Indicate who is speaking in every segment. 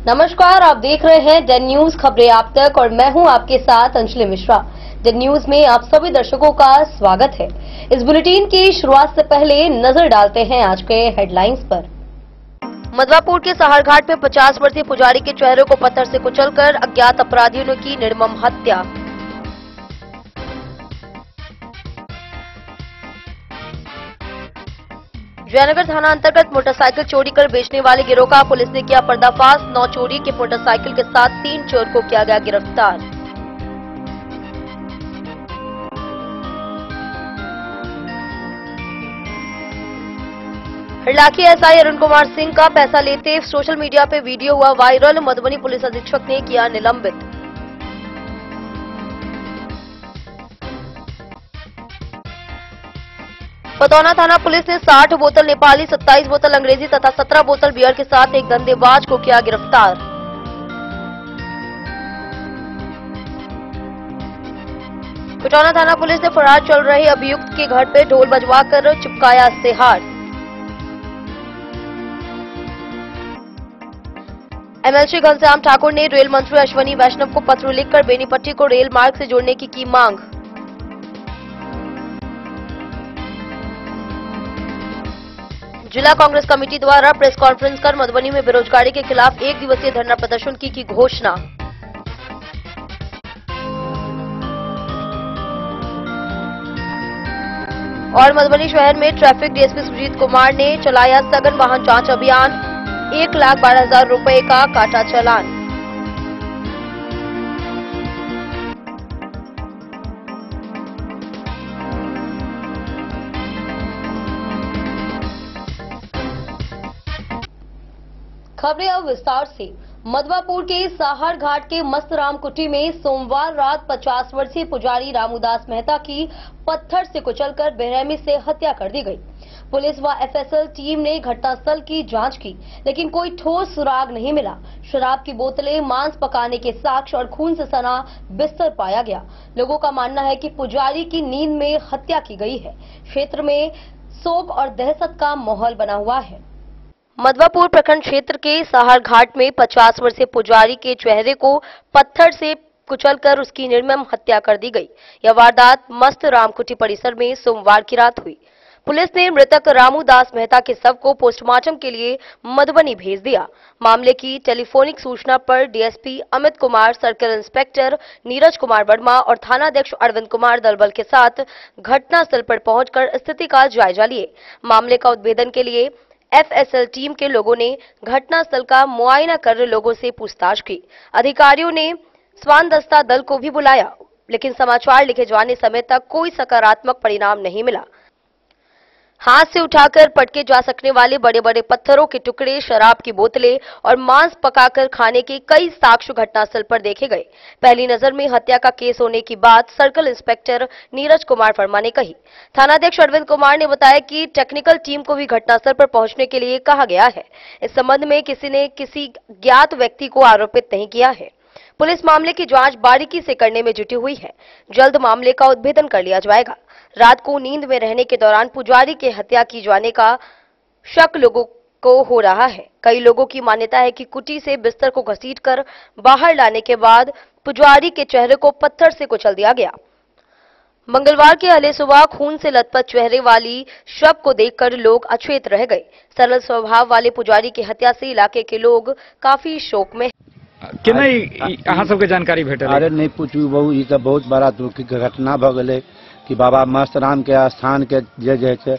Speaker 1: नमस्कार, आप देख रहे हैं डेन न्यूज खबरें आप तक और मैं हूं आपके साथ अंजलि मिश्रा। डेन न्यूज में आप सभी दर्शकों का स्वागत है। इस बुलेटिन की शुरुआत से पहले नजर डालते हैं आज के हेडलाइंस पर। मधवापुर के सहारघाट में 50 वर्षीय पुजारी के चेहरे को पत्थर से कुचलकर अज्ञात अपराधियों ने की निर्मम हत्या। जयनगर थाना अंतर्गत मोटरसाइकिल चोरी कर बेचने वाले गिरोह का पुलिस ने किया पर्दाफाश। 9 चोरी के मोटरसाइकिल के साथ 3 चोर को किया गया गिरफ्तार। हरलाखी एसआई अरुण कुमार सिंह का पैसा लेते सोशल मीडिया पे वीडियो हुआ वायरल। मधुबनी पुलिस अधीक्षक ने किया निलंबित। पतौना थाना पुलिस ने 60 बोतल नेपाली, 27 बोतल अंग्रेजी तथा 17 बोतल बियर के साथ एक धंधेबाज को किया गिरफ्तार। पटौना थाना पुलिस ने फरार चल रहे अभियुक्त के घर पे ढोल बजवाकर चिपकाया इश्तेहार। एमएलसी घनश्याम ठाकुर ने रेल मंत्री अश्वनी वैष्णव को पत्र लिखकर बेनीपट्टी को रेल मार्ग से जोड़ने की मांग। जिला कांग्रेस कमेटी द्वारा प्रेस कॉन्फ्रेंस कर मधुबनी में बेरोजगारी के खिलाफ 1 दिवसीय धरना प्रदर्शन की घोषणा। और मधुबनी शहर में ट्रैफिक डीएसपी सुजीत कुमार ने चलाया सघन वाहन जांच अभियान। 1,12,000 रुपए का काटा चालान। खबरें अब विस्तार से। मधवापुर के साहर घाट के मस्तराम कुटी में सोमवार रात 50 वर्षीय पुजारी रामूदास मेहता की पत्थर से कुचलकर बेरहमी से हत्या कर दी गई। पुलिस व एफएसएल टीम ने घटनास्थल की जांच की, लेकिन कोई ठोस सुराग नहीं मिला। शराब की बोतलें, मांस पकाने के साक्ष्य और खून से सना बिस्तर पाया गया। लोगों का मानना है कि पुजारी की नींद में हत्या की गई है। क्षेत्र में शोक और दहशत का माहौल बना हुआ है। मधवापुर प्रखंड क्षेत्र के साहर घाट में 50 वर्षीय पुजारी के चेहरे को पत्थर से कुचलकर उसकी निर्मम हत्या कर दी गई। यह वारदात मस्त रामकुटी परिसर में सोमवार की रात हुई। पुलिस ने मृतक रामूदास मेहता के शव को पोस्टमार्टम के लिए मधुबनी भेज दिया। मामले की टेलीफोनिक सूचना पर DSP Amit Kumar, circle inspector Neeraj Kumar Verma और थानाध्यक्ष अरविंद कुमार दलबल के साथ घटनास्थल पर पहुंचकर स्थिति का जायजा लिए। मामले का उद्भेदन के लिए एफएसएल टीम के लोगों ने घटनास्थल का मुआयना कर लोगों से पूछताछ की। अधिकारियों ने स्वान दस्ता दल को भी बुलाया, लेकिन समाचार लिखे जाने समय तक कोई सकारात्मक परिणाम नहीं मिला। हाथ से उठाकर पटके जा सकने वाले बड़े बड़े पत्थरों के टुकड़े, शराब की बोतलें और मांस पकाकर खाने के कई साक्ष्य घटनास्थल पर देखे गए। पहली नजर में हत्या का केस होने की बात सर्किल इंस्पेक्टर नीरज कुमार वर्मा ने कही। थानाध्यक्ष अरविंद कुमार ने बताया कि टेक्निकल टीम को भी घटनास्थल पर पहुंचने के लिए कहा गया है। इस संबंध में किसी ने किसी ज्ञात व्यक्ति को आरोपित नहीं किया है। पुलिस मामले की जांच बारीकी से करने में जुटी हुई है। जल्द मामले का उद्भेदन कर लिया जाएगा। रात को नींद में रहने के दौरान पुजारी की हत्या की जाने का शक लोगों को हो रहा है। कई लोगों की मान्यता है कि कुटी से बिस्तर को घसीटकर बाहर लाने के बाद पुजारी के चेहरे को पत्थर से कुचल दिया गया। मंगलवार के अहले सुबह खून से लथपथ चेहरे वाली शव को देखकर लोग अचेत रह गए। सरल स्वभाव वाले पुजारी की हत्या से इलाके के लोग काफी शोक में।
Speaker 2: कि नहीं अहाँ सबके जानकारी भेटल?
Speaker 3: अरे नहीं पूछू बहु, ई सब बहुत बड़ा दुख की घटना भ गए कि बाबा मस्तराम के स्थान के जे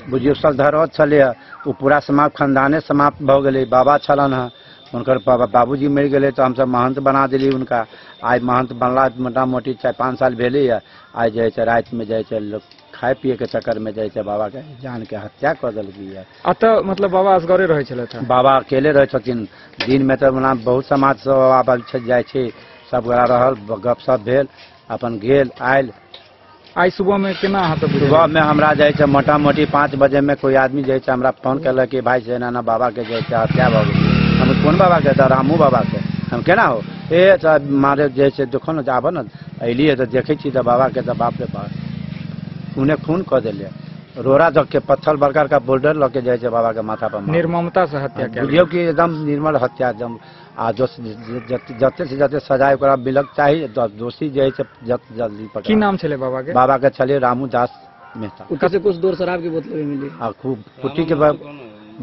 Speaker 3: बुझियो सल धरोहर छले, वो पूरा समाप्त खानदाने समाप्त भ गए। बाबा छलन है, उनकर बाबूजी मर गए तो हम सब महंत बना दिली उनका। आज महंत बनला मोटा मोटी 4-5 साल भेले। आज जे रात में जे लोग खाए पिए के चक्कर में जे बाबा के जान के हत्या कर दिलकी है।
Speaker 2: अतः मतलब बाबा असगरे रहे छले थे? बाबा
Speaker 3: अकेले रहे छथिन। दिन में तो बहुत समाज सब बाबा जाए छे, सब गोरा रहल, गपशप भेल, अपन गेल आयल।
Speaker 2: आज सुबह में केना
Speaker 3: सुबह में हमरा जाए मोटा मोटी 5 बजे में कोई आदमी जाए हमरा फोन कल कि भाई से ना बाबा के जाए हत्या भ गई। हम कौन बाबा के? रामू बाबा के। हम केना हो ए मारे जैसे देखो न आब न अलिए तो देखे छी तो बाबा के तो बाप रे बाप खूने खून कह दिले। रोरा जग के पत्थर बरकर का बोल्डर लगे जाए छे बाबा के माथा पर
Speaker 2: निर्ममता से हत्या कयल
Speaker 3: बुझियो कि एकदम निर्मल हत्या एकदम आ जते से जते सजाए ओकरा मिलक चाहिए दोषी जे है जल्दी पकड़।
Speaker 2: की नाम छले बाबा के?
Speaker 3: बाबा के छले रामूदास मेहता।
Speaker 2: उनका से कुछ दूर शराब की बोतल भी मिली
Speaker 3: आ खूब कुटी के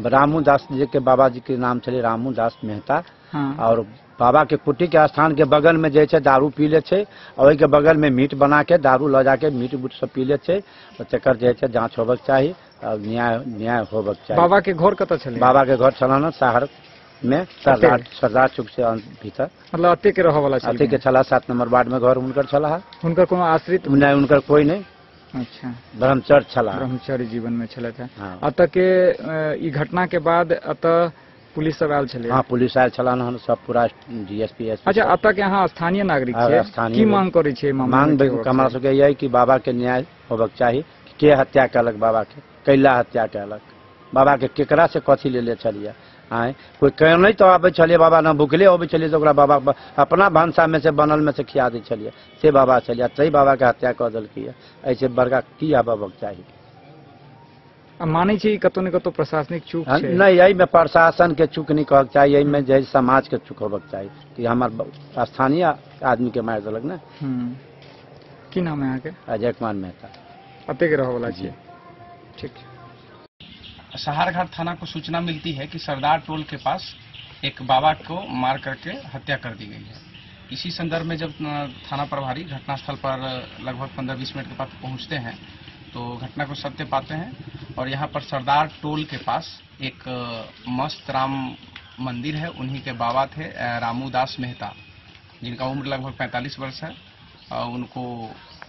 Speaker 3: रामूदास जी के बाबा जी के नाम छले रामूदास मेहता।
Speaker 2: हाँ।
Speaker 3: और बाबा के कुटी के स्थान के बगल में जे दारू पी ले छे और ओहि के बगल में मीट बना के दारू ल जाके मीट बूट सब पी ले छे और तकर जे जांच होबक चाहिए और न्याय होबक चाहिए।
Speaker 2: बाबा के घर कत छले?
Speaker 3: बाबा के घर छलाना शहर में सरदार चौक से भीतर, मतलब
Speaker 2: अते के रह वाला
Speaker 3: अते के छला 7 नंबर वार्ड में घर उनकर छला।
Speaker 2: उनकर कोनो आश्रित
Speaker 3: नहीं, उनकर कोई नहीं।
Speaker 2: अच्छा,
Speaker 3: ब्रह्मचर्य छला,
Speaker 2: ब्रह्मचारी जीवन में छले थे।
Speaker 3: हाँ।
Speaker 2: अत के ई घटना के बाद अत पुलिस सब आयल छले?
Speaker 3: हाँ, पुलिस आयल छला न सब पूरा डीएसपी एसपी।
Speaker 2: अच्छा, अत के यहाँ स्थानीय नागरिक छे की मांग करे छे?
Speaker 3: मांग हमरा सबके यही कि बाबा के न्याय होबक चाहिए। के हत्या कलक बाबा के, कैला हत्या कलक बाबा के, केकरा से कथी ले छलिए? आए कोई कह नहीं तो आबे छलिए बाबा न भूखले अबे छलिए तो ओकरा बाबा अपना भानसा में से बनल में से खिया दे छलिए से बाबा छलिए सही बाबा के हत्या कर दिलकिए। ऐसे बड़का की आबक चाहिए?
Speaker 2: माने छी कतो न कतो प्रशासनिक चूक छे?
Speaker 3: नहीं, यही में प्रशासन के चूक नहीं कहक चाहिए, यही में जैसे समाज के चूक होबक चाहिए कि हमार स्थानीय आदमी के मार दिलक ना।
Speaker 2: की नाम है यहाँ के?
Speaker 3: अजय कुमार मेहता।
Speaker 2: अते के रहो वाला छी। ठीक।
Speaker 4: सहारघाट थाना को सूचना मिलती है कि सरदार टोल के पास एक बाबा को मार करके हत्या कर दी गई है। इसी संदर्भ में जब थाना प्रभारी घटनास्थल पर लगभग 15-20 मिनट के बाद पहुंचते हैं तो घटना को सत्य पाते हैं और यहाँ पर सरदार टोल के पास एक मस्त राम मंदिर है। उन्हीं के बाबा थे रामूदास मेहता, जिनका उम्र लगभग 45 वर्ष है।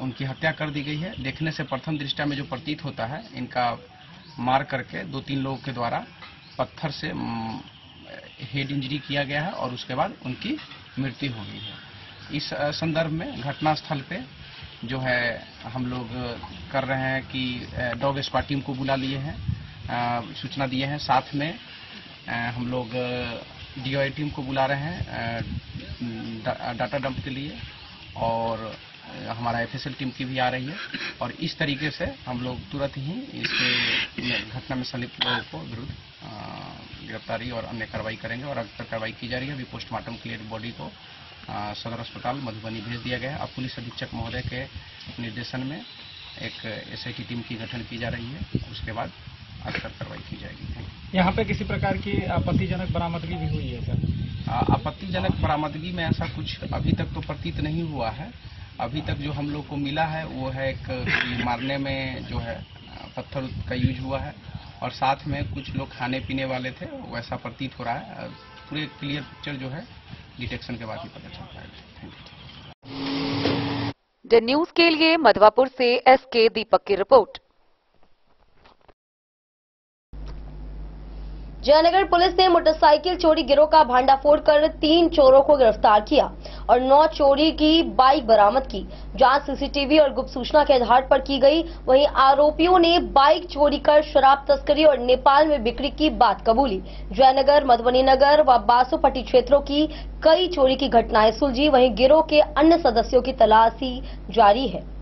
Speaker 4: उनकी हत्या कर दी गई है। देखने से प्रथम दृष्टया में जो प्रतीत होता है, इनका मार करके 2-3 लोगों के द्वारा पत्थर से हेड इंजरी किया गया है और उसके बाद उनकी मृत्यु हो गई है। इस संदर्भ में घटनास्थल पे जो है हम लोग कर रहे हैं कि डॉग स्क्वाड टीम को बुला लिए हैं, सूचना दिए हैं। साथ में हम लोग डीओआई टीम को बुला रहे हैं डाटा डंप के लिए और हमारा एफएसएल टीम की भी आ रही है। और इस तरीके से हम लोग तुरंत ही इस घटना में संलिप्त लोगों को विरुद्ध गिरफ्तारी और अन्य कार्रवाई करेंगे और अगर कार्रवाई की जा रही है। अभी पोस्टमार्टम के लिए बॉडी को सदर अस्पताल मधुबनी भेज दिया गया है। अब पुलिस अधीक्षक महोदय के निर्देशन में एक एसआईटी टीम की गठन की जा रही है। उसके बाद अगर कार्रवाई की जाएगी।
Speaker 2: यहाँ पे किसी प्रकार की आपत्तिजनक बरामदगी भी हुई है सर?
Speaker 4: आपत्तिजनक बरामदगी में ऐसा कुछ अभी तक तो प्रतीत नहीं हुआ है। अभी तक जो हम लोग को मिला है वो है एक मारने में जो है पत्थर का यूज हुआ है और साथ में कुछ लोग खाने पीने वाले थे, वैसा प्रतीत हो रहा है। पूरे क्लियर पिक्चर जो है डिटेक्शन के बाद ही पता चल पाएगा।
Speaker 5: द न्यूज के लिए मधवापुर से एसके दीपक की रिपोर्ट।
Speaker 1: जयनगर पुलिस ने मोटरसाइकिल चोरी गिरोह का भांडाफोड़ कर 3 चोरों को गिरफ्तार किया और 9 चोरी की बाइक बरामद की। जांच सीसीटीवी और गुप्त सूचना के आधार पर की गई। वहीं आरोपियों ने बाइक चोरी कर शराब तस्करी और नेपाल में बिक्री की बात कबूली। जयनगर, मधुबनी नगर व बासोपट्टी क्षेत्रों की कई चोरी की घटनाएं सुलझी। वहीं गिरोह के अन्य सदस्यों की तलाशी जारी है।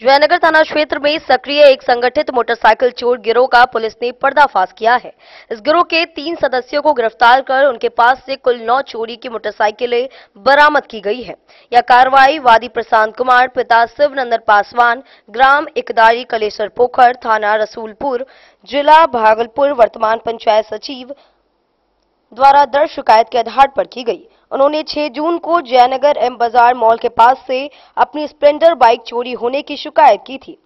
Speaker 1: जयनगर थाना क्षेत्र में सक्रिय एक संगठित मोटरसाइकिल चोर गिरोह का पुलिस ने पर्दाफाश किया है। इस गिरोह के 3 सदस्यों को गिरफ्तार कर उनके पास से कुल 9 चोरी की मोटरसाइकिलें बरामद की गई है। यह कार्रवाई वादी प्रशांत कुमार, पिता शिवनंदन पासवान, ग्राम इकदारी, कलेसर पोखर, थाना रसूलपुर, जिला भागलपुर, वर्तमान पंचायत सचिव द्वारा दर्ज शिकायत के आधार पर की गई। उन्होंने 6 जून को जयनगर एम बाजार मॉल के पास से अपनी स्प्लेंडर बाइक चोरी होने की शिकायत की थी।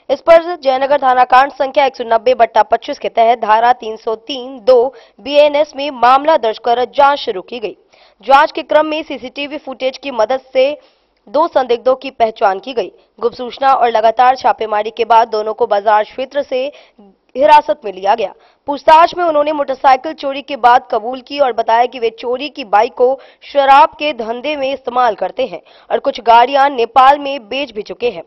Speaker 1: इस पर जयनगर थाना कांड संख्या 190/25 के तहत धारा 303(2) बीएनएस में मामला दर्ज कर जांच शुरू की गई। जांच के क्रम में सीसीटीवी फुटेज की मदद से 2 संदिग्धों की पहचान की गई। गुप्त सूचना और लगातार छापेमारी के बाद दोनों को बाजार क्षेत्र से हिरासत में लिया गया। पूछताछ में उन्होंने मोटरसाइकिल चोरी के बाद कबूल की और बताया कि वे चोरी की बाइक को शराब के धंधे में इस्तेमाल करते हैं और कुछ गाड़ियां नेपाल में बेच भी चुके हैं।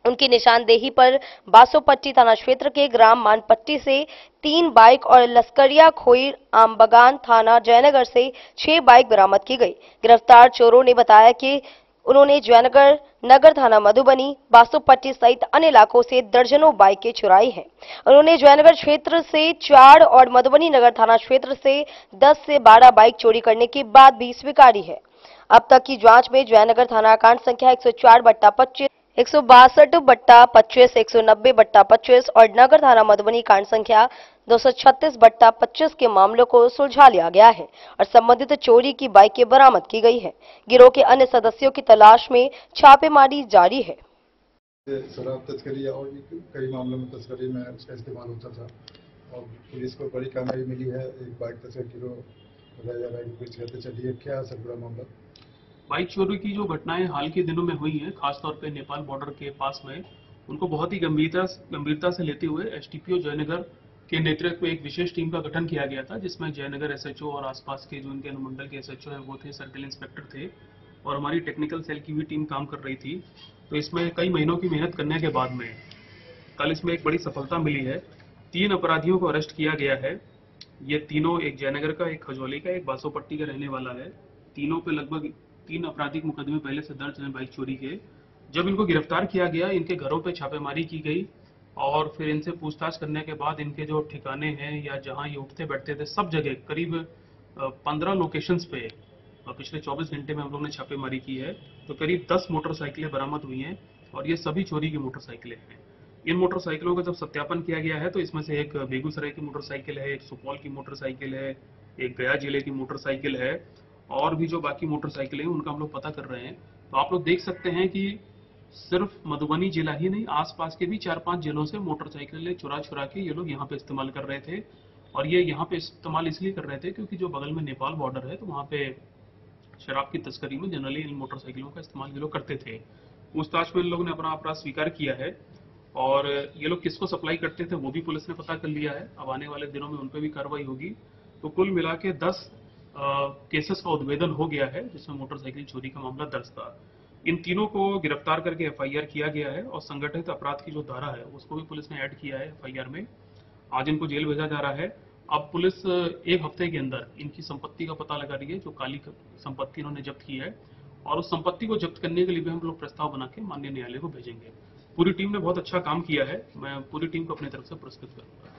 Speaker 1: उनकी निशानदेही पर बासोपट्टी थाना क्षेत्र के ग्राम मानपट्टी से 3 बाइक और लस्करिया खोई आमबगान थाना जयनगर से 6 बाइक बरामद की गई। गिरफ्तार चोरों ने बताया कि उन्होंने जयनगर, नगर थाना मधुबनी, बासुपट्टी सहित अन्य इलाकों से दर्जनों बाइकें चुराई हैं। उन्होंने जयनगर क्षेत्र से 4 और मधुबनी नगर थाना क्षेत्र से 10 से 12 बाइक चोरी करने की बात भी स्वीकारी है। अब तक की जांच में जयनगर थाना कांड संख्या 104/25, 162/25, 190/25 और नगर थाना मधुबनी कांड संख्या 236/25 के मामलों को सुलझा लिया गया है और संबंधित चोरी की बाइकें बरामद की गई है। गिरोह के अन्य सदस्यों की तलाश में छापेमारी जारी है।
Speaker 6: शराब तस्करी और भी कई मामलों में तस्करी में उसका इस्तेमाल होता था और पुलिस को बड़ी कामयाबी मिली है। एक बाइक तस्कर गिरोह बताया जा रहा है कि कुछ कहते चलिए क्या है सर पूरा मामला।
Speaker 7: बाइक चोरी की जो घटनाएं हाल के दिनों में हुई हैं, खासतौर पे नेपाल बॉर्डर के पास में, उनको बहुत ही गंभीरता से लेते हुए एसटीपीओ जयनगर के नेतृत्व में एक विशेष टीम का गठन किया गया था, जिसमें जयनगर एसएचओ और आसपास के जो उनके अनुमंडल के एसएचओ हैं वो थे, सर्किल इंस्पेक्टर थे और हमारी टेक्निकल सेल की भी टीम काम कर रही थी। तो इसमें कई महीनों की मेहनत करने के बाद में कल इसमें एक बड़ी सफलता मिली है। 3 अपराधियों को अरेस्ट किया गया है। ये तीनों, एक जयनगर का, एक खजौली का, एक बासोपट्टी का रहने वाला है। तीनों पे लगभग 3 आपराधिक मुकदमे पहले से दर्ज हैं बाइक चोरी के। जब इनको गिरफ्तार किया गया, इनके घरों पे छापेमारी की गई और फिर इनसे पूछताछ करने के बाद इनके जो ठिकाने हैं या जहां ये उठते बैठते थे, सब जगह करीब 15 लोकेशंस पे पिछले 24 घंटे में हम लोग ने छापेमारी की है। तो करीब 10 मोटरसाइकिलें बरामद हुई हैं और ये सभी चोरी की मोटरसाइकिलें हैं। इन मोटरसाइकिलों का जब सत्यापन किया गया है तो इसमें से एक बेगूसराय की मोटरसाइकिल है, एक सुपौल की मोटरसाइकिल है, एक गया जिले की मोटरसाइकिल है और भी जो बाकी मोटरसाइकिलें हैं उनका हम लोग पता कर रहे हैं। तो आप लोग देख सकते हैं कि सिर्फ मधुबनी जिला ही नहीं, आसपास के भी 4-5 जिलों से मोटरसाइकिलें चुरा के ये लोग यहाँ पे इस्तेमाल कर रहे थे। और ये यहाँ पे इस्तेमाल इसलिए कर रहे थे क्योंकि जो बगल में नेपाल बॉर्डर है तो वहाँ पे शराब की तस्करी में जनरली इन मोटरसाइकिलों का इस्तेमाल ये लोग करते थे। पूछताछ में इन लोगों ने अपना अपराध स्वीकार किया है और ये लोग किसको सप्लाई करते थे वो भी पुलिस ने पता कर लिया है। अब आने वाले दिनों में उन पर भी कार्रवाई होगी। तो कुल मिला के 10 केसेस का उद्भेदन हो गया है जिसमें मोटरसाइकिल चोरी का मामला दर्ज था। इन तीनों को गिरफ्तार करके एफआईआर किया गया है और संगठित अपराध की जो धारा है उसको भी पुलिस ने ऐड किया है एफआईआर में। आज इनको जेल भेजा जा रहा है। अब पुलिस 1 हफ्ते के अंदर इनकी संपत्ति का पता लगा रही है, जो काली संपत्ति इन्होंने जब्त की है और उस संपत्ति को जब्त करने के लिए भी हम लोग प्रस्ताव बना के माननीय न्यायालय को भेजेंगे। पूरी टीम ने बहुत अच्छा काम किया है। मैं पूरी टीम को अपनी तरफ से पुरस्कृत करूंगा।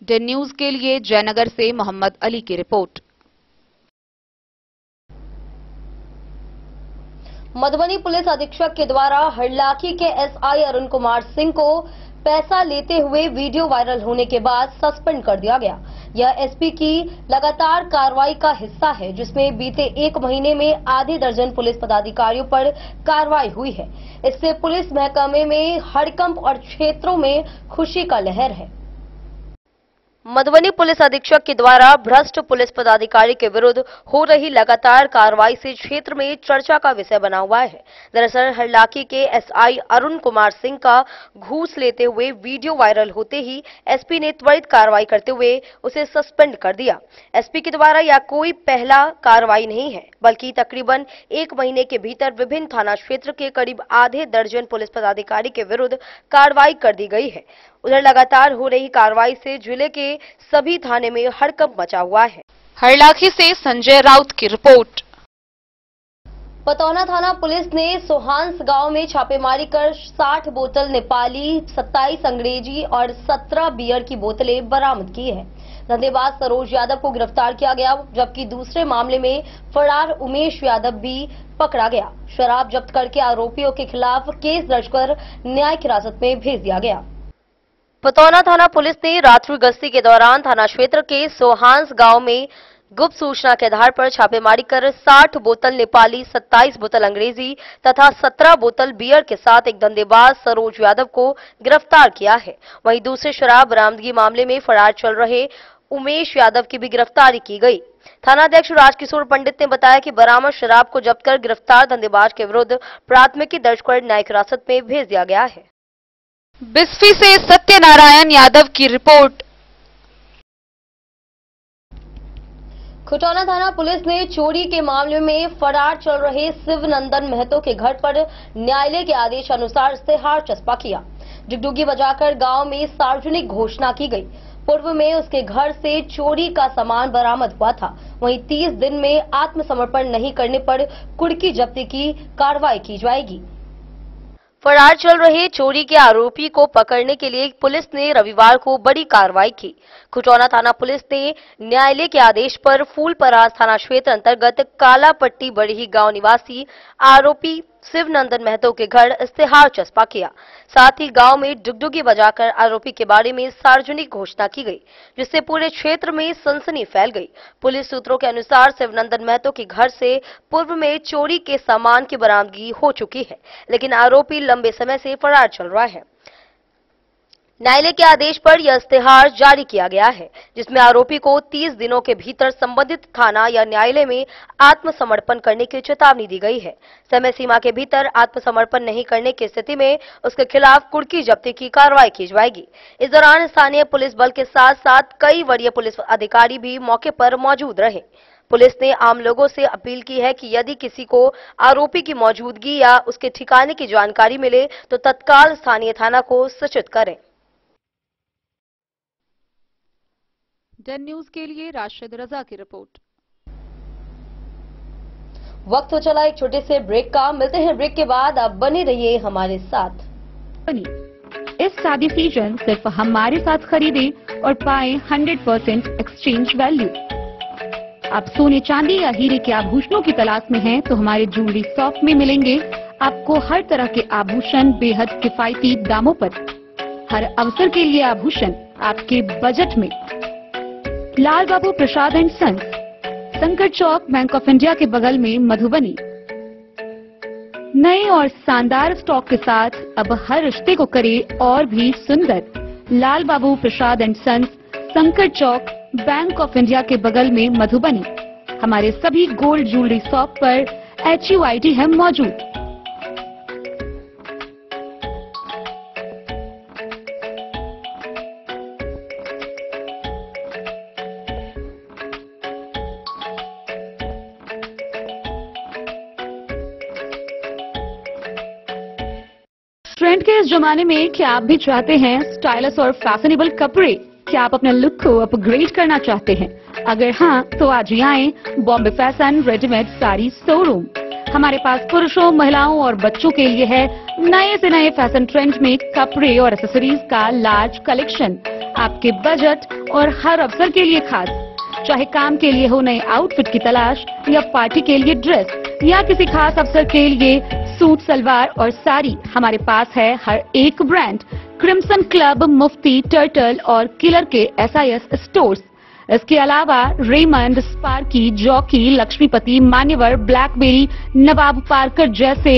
Speaker 5: डेन न्यूज के लिए जयनगर से मोहम्मद अली की रिपोर्ट।
Speaker 1: मधुबनी पुलिस अधीक्षक के द्वारा हरलाखी के एसआई अरुण कुमार सिंह को पैसा लेते हुए वीडियो वायरल होने के बाद सस्पेंड कर दिया गया। यह एसपी की लगातार कार्रवाई का हिस्सा है, जिसमें बीते 1 महीने में आधे दर्जन पुलिस पदाधिकारियों पर कार्रवाई हुई है। इससे पुलिस महकमे में हड़कंप और क्षेत्रों में खुशी का लहर है। मधुबनी पुलिस अधीक्षक के द्वारा भ्रष्ट पुलिस पदाधिकारी के विरुद्ध हो रही लगातार कार्रवाई से क्षेत्र में चर्चा का विषय बना हुआ है। दरअसल हरलाखी के एसआई अरुण कुमार सिंह का घूस लेते हुए वीडियो वायरल होते ही एसपी ने त्वरित कार्रवाई करते हुए उसे सस्पेंड कर दिया। एसपी के द्वारा यह कोई पहला कार्रवाई नहीं है, बल्कि तकरीबन 1 महीने के भीतर विभिन्न थाना क्षेत्र के करीब आधे दर्जन पुलिस पदाधिकारी के विरुद्ध कार्रवाई कर दी गई है। उधर लगातार हो रही कार्रवाई से जिले के सभी थाने में हड़कंप मचा हुआ है।
Speaker 5: हरलाखी से संजय राउत की रिपोर्ट।
Speaker 1: पतौना थाना पुलिस ने सोहांस गांव में छापेमारी कर 60 बोतल नेपाली, 27 अंग्रेजी और 17 बियर की बोतलें बरामद की है। धंधेबाज सरोज यादव को गिरफ्तार किया गया, जबकि दूसरे मामले में फरार उमेश यादव भी पकड़ा गया। शराब जब्त करके आरोपियों के खिलाफ केस दर्ज कर न्यायिक हिरासत में भेज दिया गया। पतौना थाना पुलिस ने रात्रि गश्ती के दौरान थाना क्षेत्र के सोहांस गांव में गुप्त सूचना के आधार पर छापेमारी कर 60 बोतल नेपाली, 27 बोतल अंग्रेजी तथा 17 बोतल बियर के साथ एक धंधेबाज सरोज यादव को गिरफ्तार किया है। वहीं दूसरे शराब बरामदगी मामले में फरार चल रहे उमेश यादव की भी गिरफ्तारी की गई। थानाध्यक्ष राजकिशोर पंडित ने बताया कि बरामद शराब को जब्त कर गिरफ्तार धंधेबाज के विरुद्ध प्राथमिकी दर्ज कर न्यायिक हिरासत में भेज दिया गया है।
Speaker 5: बिस्फी से सत्यनारायण यादव की रिपोर्ट।
Speaker 1: खुटौना थाना पुलिस ने चोरी के मामले में फरार चल रहे शिवनंदन महतो के घर पर न्यायालय के आदेश अनुसार इस्तेहार चस्पा किया। डुगडुगी बजाकर गांव में सार्वजनिक घोषणा की गई। पूर्व में उसके घर से चोरी का सामान बरामद हुआ था। वहीं 30 दिन में आत्मसमर्पण नहीं करने पर कुर्की जब्ती की कार्रवाई की जाएगी। फरार चल रहे चोरी के आरोपी को पकड़ने के लिए पुलिस ने रविवार को बड़ी कार्रवाई की। खुटौना थाना पुलिस ने न्यायालय के आदेश पर फूलपरास थाना क्षेत्र अंतर्गत कालापट्टी बड़ही गांव निवासी आरोपी शिवनंदन महतो के घर इश्तेहार चस्पा किया। साथ ही गांव में डुगडुगी बजाकर आरोपी के बारे में सार्वजनिक घोषणा की गई, जिससे पूरे क्षेत्र में सनसनी फैल गई। पुलिस सूत्रों के अनुसार शिवनंदन महतो के घर से पूर्व में चोरी के सामान की बरामदगी हो चुकी है, लेकिन आरोपी लंबे समय से फरार चल रहा है। न्यायालय के आदेश पर यह इश्तेहार जारी किया गया है, जिसमें आरोपी को 30 दिनों के भीतर संबंधित थाना या न्यायालय में आत्मसमर्पण करने की चेतावनी दी गई है। समय सीमा के भीतर आत्मसमर्पण नहीं करने की स्थिति में उसके खिलाफ कुर्की जब्ती की कार्रवाई की जाएगी। इस दौरान स्थानीय पुलिस बल के साथ साथ कई वरीय पुलिस अधिकारी भी मौके पर मौजूद रहे। पुलिस ने आम लोगों से अपील की है कि यदि किसी को आरोपी की मौजूदगी या उसके ठिकाने की जानकारी मिले तो तत्काल स्थानीय थाना को सूचित करें।
Speaker 5: डन न्यूज के लिए राशिद रजा की रिपोर्ट।
Speaker 1: वक्त हो चला एक छोटे से ब्रेक का। मिलते हैं ब्रेक के बाद। आप बने रहिए हमारे साथ।
Speaker 8: इस शादी सीजन सिर्फ हमारे साथ खरीदे और पाए 100% एक्सचेंज वैल्यू। आप सोने चांदी या हीरे के आभूषणों की तलाश में हैं तो हमारे ज्वेलरी शॉप में मिलेंगे आपको हर तरह के आभूषण बेहद किफायती दामों पर। हर अवसर के लिए आभूषण आपके बजट में। लाल बाबू प्रसाद एंड सन्स, संकट चौक, बैंक ऑफ इंडिया के बगल में, मधुबनी। नए और शानदार स्टॉक के साथ अब हर रिश्ते को करे और भी सुंदर। लाल बाबू प्रसाद एंड सन्स, संकट चौक, बैंक ऑफ इंडिया के बगल में, मधुबनी। हमारे सभी गोल्ड ज्वेलरी शॉप पर HUID है मौजूद। ट्रेंड के इस जमाने में क्या आप भी चाहते हैं स्टाइलिश और फैशनेबल कपड़े? क्या आप अपने लुक को अपग्रेड करना चाहते हैं? अगर हाँ, तो आज ही आए Bombay fashion readymade sari showroom. हमारे पास पुरुषों, महिलाओं और बच्चों के लिए है नए से नए फैशन ट्रेंड में कपड़े और एक्सेसरीज का लार्ज कलेक्शन। आपके बजट और हर अवसर के लिए खास। चाहे काम के लिए हो नए आउटफिट की तलाश या पार्टी के लिए ड्रेस या किसी खास अवसर के लिए सूट, सलवार और साड़ी, हमारे पास है हर एक ब्रांड। क्रिम्सन क्लब, मुफ्ती, टर्टल और किलर के SIS स्टोर्स। इसके अलावा रेमंड, स्पार्की, जॉकी, लक्ष्मीपति, मान्यवर, ब्लैकबेरी, नवाब पार्कर जैसे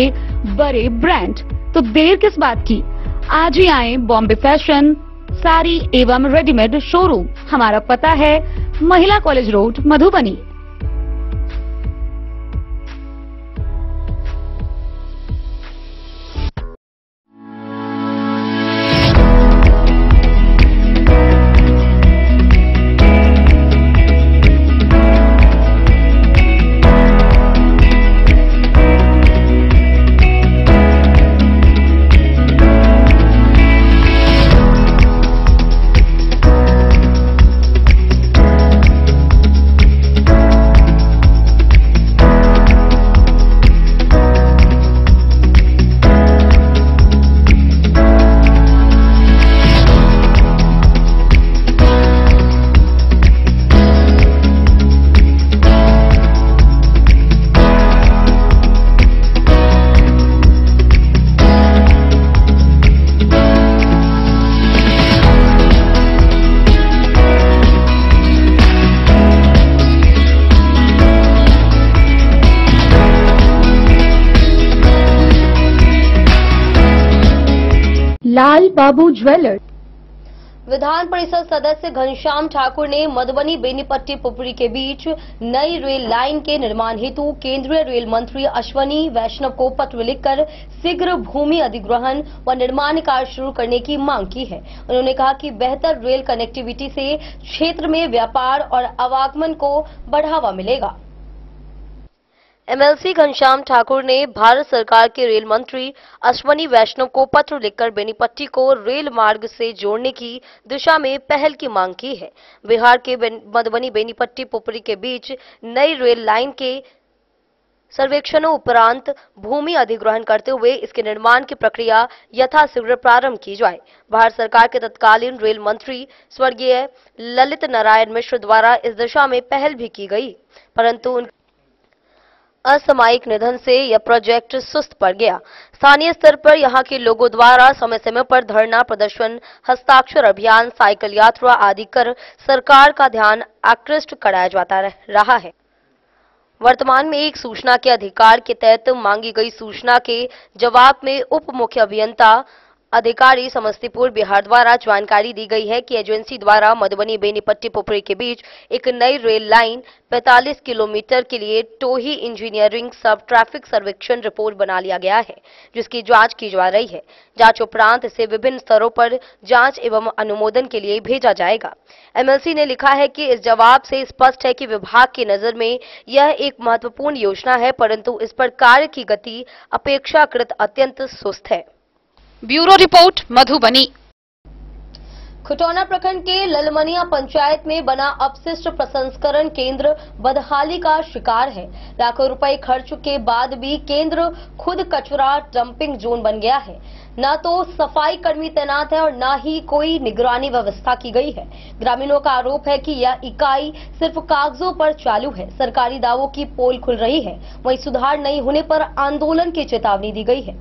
Speaker 8: बड़े ब्रांड। तो देर किस बात की, आज ही आए बॉम्बे फैशन साड़ी एवं रेडीमेड शोरूम। हमारा पता है महिला कॉलेज रोड, मधुबनी। लाल बाबू ज्वेलर्स।
Speaker 1: विधान परिषद सदस्य घनश्याम ठाकुर ने मधुबनी बेनीपट्टी पुपरी के बीच नई रेल लाइन के निर्माण हेतु केंद्रीय रेल मंत्री अश्वनी वैष्णव को पत्र लिखकर शीघ्र भूमि अधिग्रहण व निर्माण कार्य शुरू करने की मांग की है। उन्होंने कहा कि बेहतर रेल कनेक्टिविटी से क्षेत्र में व्यापार और आवागमन को बढ़ावा मिलेगा। एमएलसी घनश्याम ठाकुर ने भारत सरकार के रेल मंत्री अश्वनी वैष्णव को पत्र लिखकर बेनीपट्टी को रेल मार्ग से जोड़ने की दिशा में पहल की मांग की है। बिहार के मधुबनी बेनीपट्टी पुपरी के बीच नई रेल लाइन के सर्वेक्षणों उपरांत भूमि अधिग्रहण करते हुए इसके निर्माण की प्रक्रिया यथाशीघ्र प्रारंभ की जाए। भारत सरकार के तत्कालीन रेल मंत्री स्वर्गीय ललित नारायण मिश्र द्वारा इस दिशा में पहल भी की गई, परंतु असामयिक निधन से यह प्रोजेक्ट सुस्त पड़ गया। स्थानीय स्तर पर यहां के लोगों द्वारा समय समय पर धरना प्रदर्शन, हस्ताक्षर अभियान, साइकिल यात्रा आदि कर सरकार का ध्यान आकृष्ट कराया जाता रहा है। वर्तमान में एक सूचना के अधिकार के तहत मांगी गई सूचना के जवाब में उप मुख्य अभियंता अधिकारी समस्तीपुर बिहार द्वारा जानकारी दी गई है कि एजेंसी द्वारा मधुबनी बेनीपट्टी पुपरी के बीच एक नई रेल लाइन 45 किलोमीटर के लिए टोही इंजीनियरिंग सब ट्रैफिक सर्वेक्षण रिपोर्ट बना लिया गया है, जिसकी जांच की जा रही है। जांच उपरांत इसे विभिन्न स्तरों पर जांच एवं अनुमोदन के लिए भेजा जाएगा। एमएलसी ने लिखा है कि इस जवाब से स्पष्ट है कि विभाग की नजर में यह एक महत्वपूर्ण योजना है, परंतु इस पर कार्य की गति अपेक्षाकृत अत्यंत सुस्त है।
Speaker 5: Bureau report Madhubani.
Speaker 1: खुटौना प्रखंड के ललमनिया पंचायत में बना अपशिष्ट प्रसंस्करण केंद्र बदहाली का शिकार है। लाखों रुपए खर्च के बाद भी केंद्र खुद कचरा डंपिंग जोन बन गया है। न तो सफाई कर्मी तैनात है और न ही कोई निगरानी व्यवस्था की गई है। ग्रामीणों का आरोप है कि यह इकाई सिर्फ कागजों पर चालू है। सरकारी दावों की पोल खुल रही है, वहीं सुधार नहीं होने पर आंदोलन की चेतावनी दी गई है।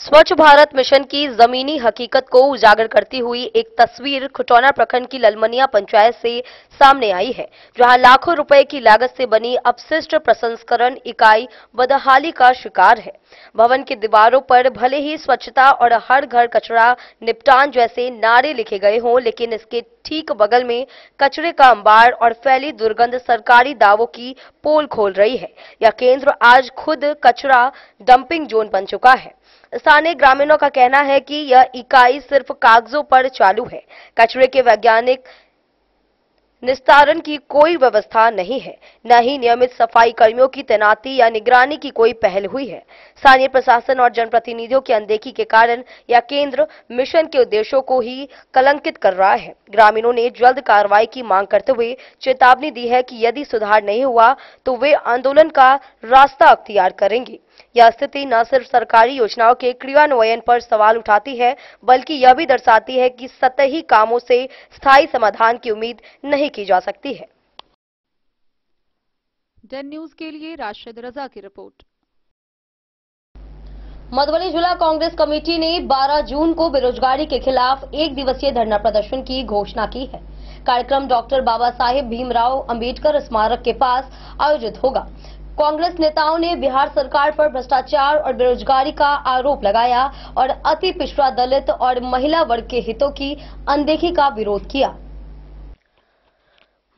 Speaker 1: स्वच्छ भारत मिशन की जमीनी हकीकत को उजागर करती हुई एक तस्वीर खुटौना प्रखंड की ललमनिया पंचायत से सामने आई है, जहां लाखों रुपए की लागत से बनी अपशिष्ट प्रसंस्करण इकाई बदहाली का शिकार है। भवन की दीवारों पर भले ही स्वच्छता और हर घर कचरा निपटान जैसे नारे लिखे गए हों, लेकिन इसके ठीक बगल में कचरे का अंबार और फैली दुर्गंध सरकारी दावों की पोल खोल रही है। यह केंद्र आज खुद कचरा डंपिंग जोन बन चुका है। स्थानीय ग्रामीणों का कहना है कि यह इकाई सिर्फ कागजों पर चालू है। कचरे के वैज्ञानिक निस्तारण की कोई व्यवस्था नहीं है, न ही नियमित सफाई कर्मियों की तैनाती या निगरानी की कोई पहल हुई है। स्थानीय प्रशासन और जनप्रतिनिधियों की अनदेखी के कारण यह केंद्र मिशन के उद्देश्यों को ही कलंकित कर रहा है। ग्रामीणों ने जल्द कार्रवाई की मांग करते हुए चेतावनी दी है कि यदि सुधार नहीं हुआ तो वे आंदोलन का रास्ता अख्तियार करेंगे। यह स्थिति न सिर्फ सरकारी योजनाओं के क्रियान्वयन पर सवाल उठाती है, बल्कि यह भी दर्शाती है कि सतही कामों से स्थायी समाधान की उम्मीद नहीं की जा सकती है।
Speaker 5: डन न्यूज के लिए राशिद रजा की रिपोर्ट।
Speaker 1: मधुबनी जिला कांग्रेस कमेटी ने 12 जून को बेरोजगारी के खिलाफ एक दिवसीय धरना प्रदर्शन की घोषणा की है। कार्यक्रम डॉक्टर बाबा साहेब भीमराव अंबेडकर स्मारक के पास आयोजित होगा। कांग्रेस नेताओं ने बिहार सरकार पर भ्रष्टाचार और बेरोजगारी का आरोप लगाया और अति पिछड़ा दलित और महिला वर्ग के हितों की अनदेखी का विरोध किया।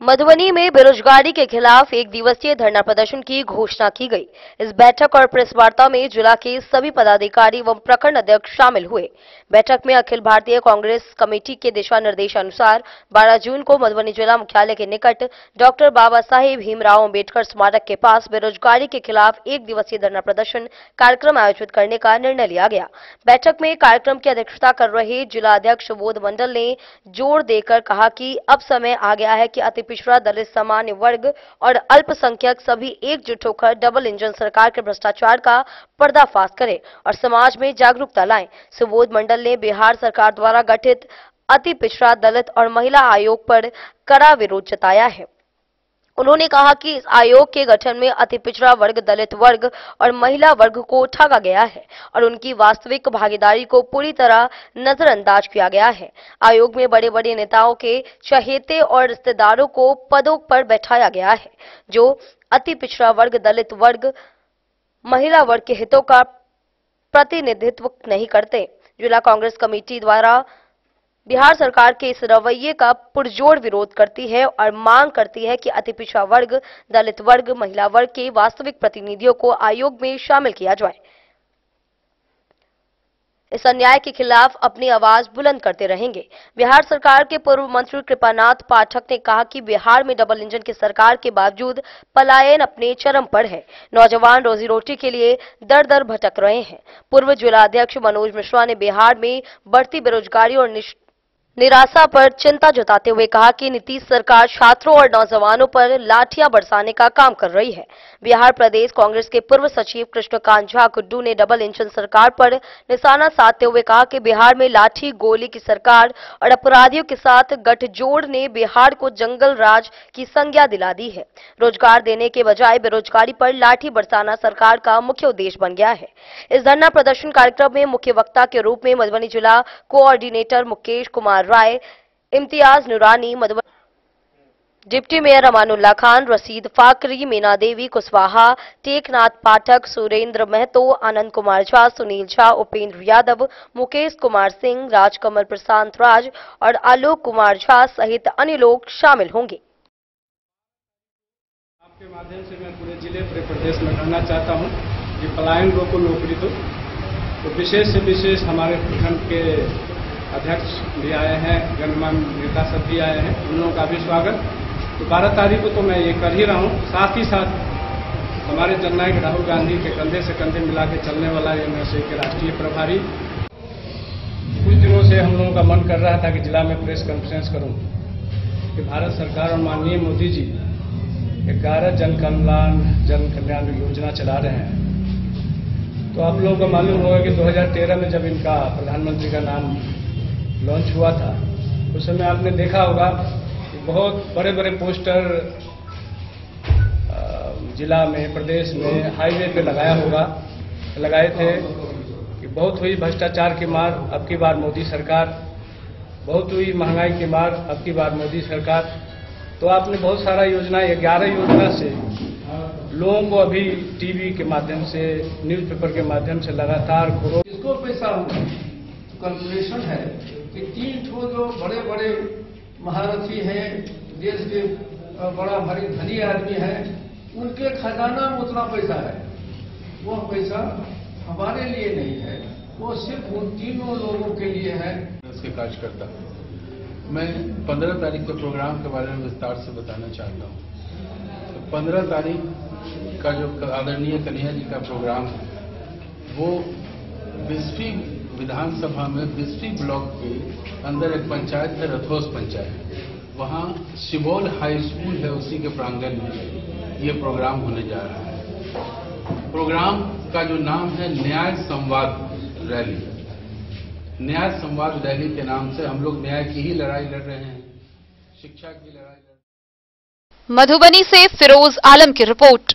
Speaker 1: मधुबनी में बेरोजगारी के खिलाफ एक दिवसीय धरना प्रदर्शन की घोषणा की गई। इस बैठक और प्रेस वार्ता में जिला के सभी पदाधिकारी एवं प्रखंड अध्यक्ष शामिल हुए। बैठक में अखिल भारतीय कांग्रेस कमेटी के दिशा निर्देश अनुसार 12 जून को मधुबनी जिला मुख्यालय के निकट डॉक्टर बाबा साहेब भीमराव अंबेडकर स्मारक के पास बेरोजगारी के खिलाफ एक दिवसीय धरना प्रदर्शन कार्यक्रम आयोजित करने का निर्णय लिया गया। बैठक में कार्यक्रम की अध्यक्षता कर रहे जिला अध्यक्ष बोध मंडल ने जोर देकर कहा कि अब समय आ गया है कि अति पिछड़ा दलित, सामान्य वर्ग और अल्पसंख्यक सभी एकजुट होकर डबल इंजन सरकार के भ्रष्टाचार का पर्दाफाश करें और समाज में जागरूकता लाएं। सुबोध मंडल ने बिहार सरकार द्वारा गठित अति पिछड़ा दलित और महिला आयोग पर कड़ा विरोध जताया है। उन्होंने कहा कि इस आयोग के गठन में अति पिछड़ा वर्ग, दलित वर्ग और महिला वर्ग को ठगा गया है और उनकी वास्तविक भागीदारी को पूरी तरह नजरअंदाज किया गया है। आयोग में बड़े बड़े नेताओं के चहेते और रिश्तेदारों को पदों पर बैठाया गया है, जो अति पिछड़ा वर्ग, दलित वर्ग, महिला वर्ग के हितों का प्रतिनिधित्व नहीं करते। जिला कांग्रेस कमेटी द्वारा बिहार सरकार के इस रवैये का पुरजोर विरोध करती है और मांग करती है कि अति पिछड़ा वर्ग, दलित वर्ग, महिला वर्ग के वास्तविक प्रतिनिधियों को आयोग में शामिल किया जाए। इस अन्याय के खिलाफ अपनी आवाज बुलंद करते रहेंगे। बिहार सरकार के पूर्व मंत्री कृपानाथ पाठक ने कहा कि बिहार में डबल इंजन की सरकार के बावजूद पलायन अपने चरम पर है। नौजवान रोजी रोटी के लिए दर दर भटक रहे हैं। पूर्व जिला अध्यक्ष मनोज मिश्रा ने बिहार में बढ़ती बेरोजगारी और निराशा पर चिंता जताते हुए कहा कि नीतीश सरकार छात्रों और नौजवानों पर लाठियां बरसाने का काम कर रही है। बिहार प्रदेश कांग्रेस के पूर्व सचिव कृष्णकांत झा गुड्डू ने डबल इंजन सरकार पर निशाना साधते हुए कहा कि बिहार में लाठी गोली की सरकार और अपराधियों के साथ गठजोड़ ने बिहार को जंगल राज की संज्ञा दिला दी है। रोजगार देने के बजाय बेरोजगारी पर लाठी बरसाना सरकार का मुख्य उद्देश्य बन गया है। इस धरना प्रदर्शन कार्यक्रम में मुख्य वक्ता के रूप में मधुबनी जिला कोऑर्डिनेटर मुकेश कुमार राय, इम्तियाज नूरानी, मधुबनी डिप्टी मेयर अमानुल्लाह खान, रशीद फाकरी, मीना देवी कुशवाहा, टेकनाथ पाठक, सुरेंद्र महतो, आनंद कुमार झा, सुनील झा, उपेंद्र यादव, मुकेश कुमार सिंह, राजकमल प्रशांत राज और आलोक कुमार झा सहित अन्य लोग शामिल होंगे।
Speaker 9: आपके माध्यम से मैं पूरे जिले पूरे प्रदेश में कहना चाहता हूं कि पलायन रोको नौकरी दो। तो विशेष से विशेष हमारे प्रखंड के अध्यक्ष भी आए हैं, गणमान्य नेता सब भी आए हैं, उन लोगों का भी स्वागत। तो 12 तारीख को तो मैं ये कर ही रहा हूँ। साथ ही साथ हमारे जननायक राहुल गांधी के कंधे से कंधे मिला के चलने वाला एमएसए के राष्ट्रीय प्रभारी, कुछ दिनों से हम लोगों का मन कर रहा था कि जिला में प्रेस कॉन्फ्रेंस करूं कि भारत सरकार और माननीय मोदी जी 11 जन कल्याण योजना चला रहे हैं। तो आप लोगों को मालूम होगा कि 2013 में जब इनका प्रधानमंत्री का नाम लॉन्च हुआ था, उस समय आपने देखा होगा कि बहुत बड़े बड़े पोस्टर जिला में, प्रदेश में, हाईवे पे लगाए थे कि बहुत हुई भ्रष्टाचार की मार, अब की बार मोदी सरकार, बहुत हुई महंगाई की मार, अब की बार मोदी सरकार। तो आपने बहुत सारा योजना, 11 योजना से लोगों को अभी टीवी के माध्यम से, न्यूज़पेपर के माध्यम से लगातार
Speaker 10: इसको पैसा कैलकुलेशन है कि 3 ठो जो बड़े बड़े महारथी हैं, देश के बड़ा भारी धनी आदमी हैं, उनके खजाना में उतना पैसा है। वो पैसा हमारे लिए नहीं है, वो सिर्फ उन तीनों लोगों के लिए है।
Speaker 11: उसके कार्यकर्ता मैं 15 तारीख के प्रोग्राम के बारे में विस्तार से बताना चाहता हूँ। तो 15 तारीख का जो आदरणीय कन्हैया जी का प्रोग्राम है, वो 20वीं विधानसभा में 20वीं ब्लॉक के अंदर एक पंचायत है, रथोस पंचायत, वहाँ सिबोल हाई स्कूल है, उसी के प्रांगण में ये प्रोग्राम होने जा रहा है। प्रोग्राम का जो नाम है न्याय संवाद रैली। न्याय संवाद रैली के नाम से हम लोग न्याय की ही लड़ाई लड़ रहे हैं, शिक्षा की लड़ाई।
Speaker 5: मधुबनी से फिरोज आलम की रिपोर्ट।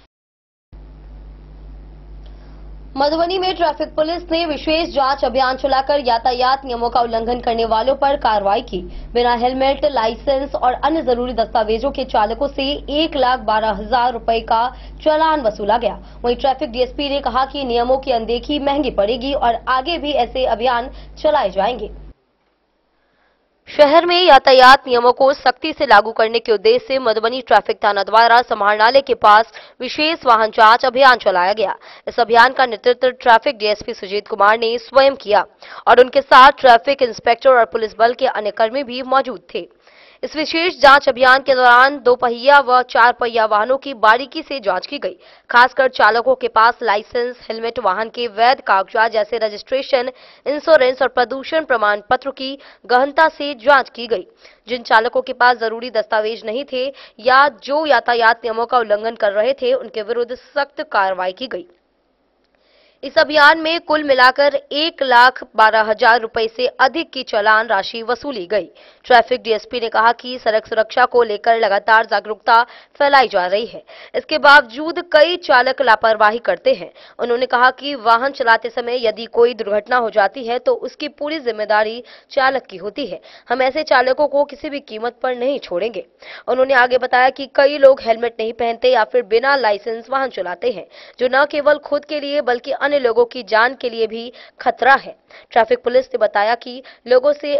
Speaker 1: मधुबनी में ट्रैफिक पुलिस ने विशेष जांच अभियान चलाकर यातायात नियमों का उल्लंघन करने वालों पर कार्रवाई की। बिना हेलमेट, लाइसेंस और अन्य जरूरी दस्तावेजों के चालकों से 1,12,000 रुपए का चालान वसूला गया। वहीं ट्रैफिक डीएसपी ने कहा कि नियमों की अनदेखी महंगी पड़ेगी और आगे भी ऐसे अभियान चलाए जाएंगे। शहर में यातायात नियमों को सख्ती से लागू करने के उद्देश्य से मधुबनी ट्रैफिक थाना द्वारा समाहरणालय के पास विशेष वाहन जांच अभियान चलाया गया। इस अभियान का नेतृत्व ट्रैफिक डीएसपी सुजीत कुमार ने स्वयं किया और उनके साथ ट्रैफिक इंस्पेक्टर और पुलिस बल के अन्य कर्मी भी मौजूद थे। इस विशेष जांच अभियान के दौरान 2 पहिया व 4 पहिया वाहनों की बारीकी से जांच की गई। खासकर चालकों के पास लाइसेंस, हेलमेट, वाहन के वैध कागजात जैसे रजिस्ट्रेशन, इंश्योरेंस और प्रदूषण प्रमाण पत्र की गहनता से जांच की गई। जिन चालकों के पास जरूरी दस्तावेज नहीं थे या जो यातायात नियमों का उल्लंघन कर रहे थे, उनके विरुद्ध सख्त कार्रवाई की गई। इस अभियान में कुल मिलाकर 1,12,000 रुपए से अधिक की चालान राशि वसूली गई। ट्रैफिक डीएसपी ने कहा कि सड़क सुरक्षा को लेकर लगातार जागरूकता फैलाई जा रही है। इसके बावजूद कई चालक लापरवाही करते हैं। उन्होंने कहा कि वाहन चलाते समय यदि कोई दुर्घटना हो जाती है तो उसकी पूरी जिम्मेदारी चालक की होती है। हम ऐसे चालकों को किसी भी कीमत पर नहीं छोड़ेंगे। उन्होंने आगे बताया कि कई लोग हेलमेट नहीं पहनते या फिर बिना लाइसेंस वाहन चलाते हैं, जो न केवल खुद के लिए बल्कि अन्य लोगों की जान के लिए भी खतरा है। ट्रैफिक पुलिस ने बताया कि लोगों से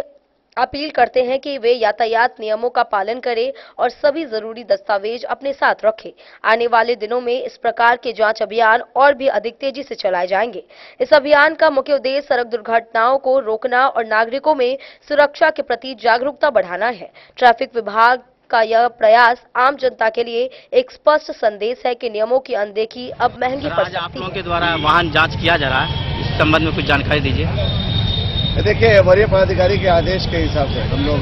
Speaker 1: अपील करते हैं कि वे यातायात नियमों का पालन करें और सभी जरूरी दस्तावेज अपने साथ रखें। आने वाले दिनों में इस प्रकार के जांच अभियान और भी अधिक तेजी से चलाए जाएंगे। इस अभियान का मुख्य उद्देश्य सड़क दुर्घटनाओं को रोकना और नागरिकों में सुरक्षा के प्रति जागरूकता बढ़ाना है। ट्रैफिक विभाग का यह प्रयास आम जनता के लिए एक स्पष्ट संदेश है कि नियमों की अनदेखी अब महंगी पड़ सकती है।
Speaker 12: आप लोगों के द्वारा वाहन जांच किया जा रहा है, इस संबंध में कुछ जानकारी दीजिए।
Speaker 13: देखिए, वरीय पदाधिकारी के आदेश के हिसाब से हम लोग